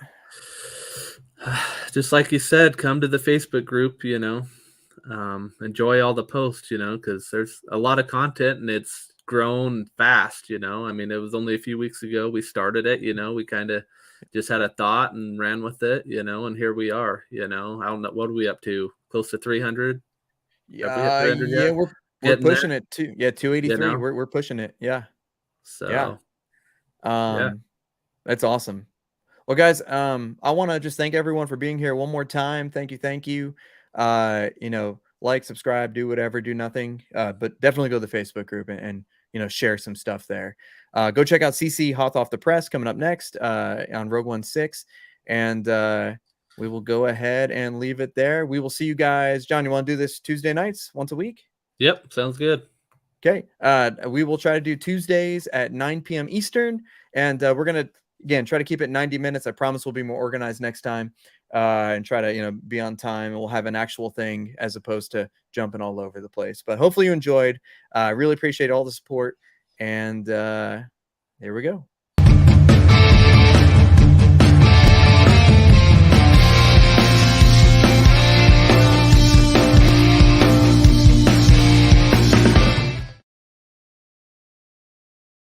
Just like you said, come to the Facebook group, enjoy all the posts, because there's a lot of content and it's grown fast, I mean, it was only a few weeks ago we started it, we kind of just had a thought and ran with it, and here we are, I don't know, what are we up to? Close to 300? Yeah, we're pushing it too. Yeah, 283. We're pushing it. Yeah. So yeah. That's awesome. Well, guys, I want to just thank everyone for being here one more time. Thank you. Thank you. Like, subscribe, do whatever, do nothing. But definitely go to the Facebook group and share some stuff there. Go check out CC Hot Off the Press coming up next on Rogue One 6. And we will go ahead and leave it there. We will see you guys. John, you want to do this Tuesday nights once a week? Yep, sounds good. Okay. We will try to do Tuesdays at 9 p.m. Eastern. And we're going to, again, try to keep it 90 minutes. I promise we'll be more organized next time and try to, be on time. We'll have an actual thing as opposed to jumping all over the place. But hopefully you enjoyed. Really appreciate all the support. And here we go.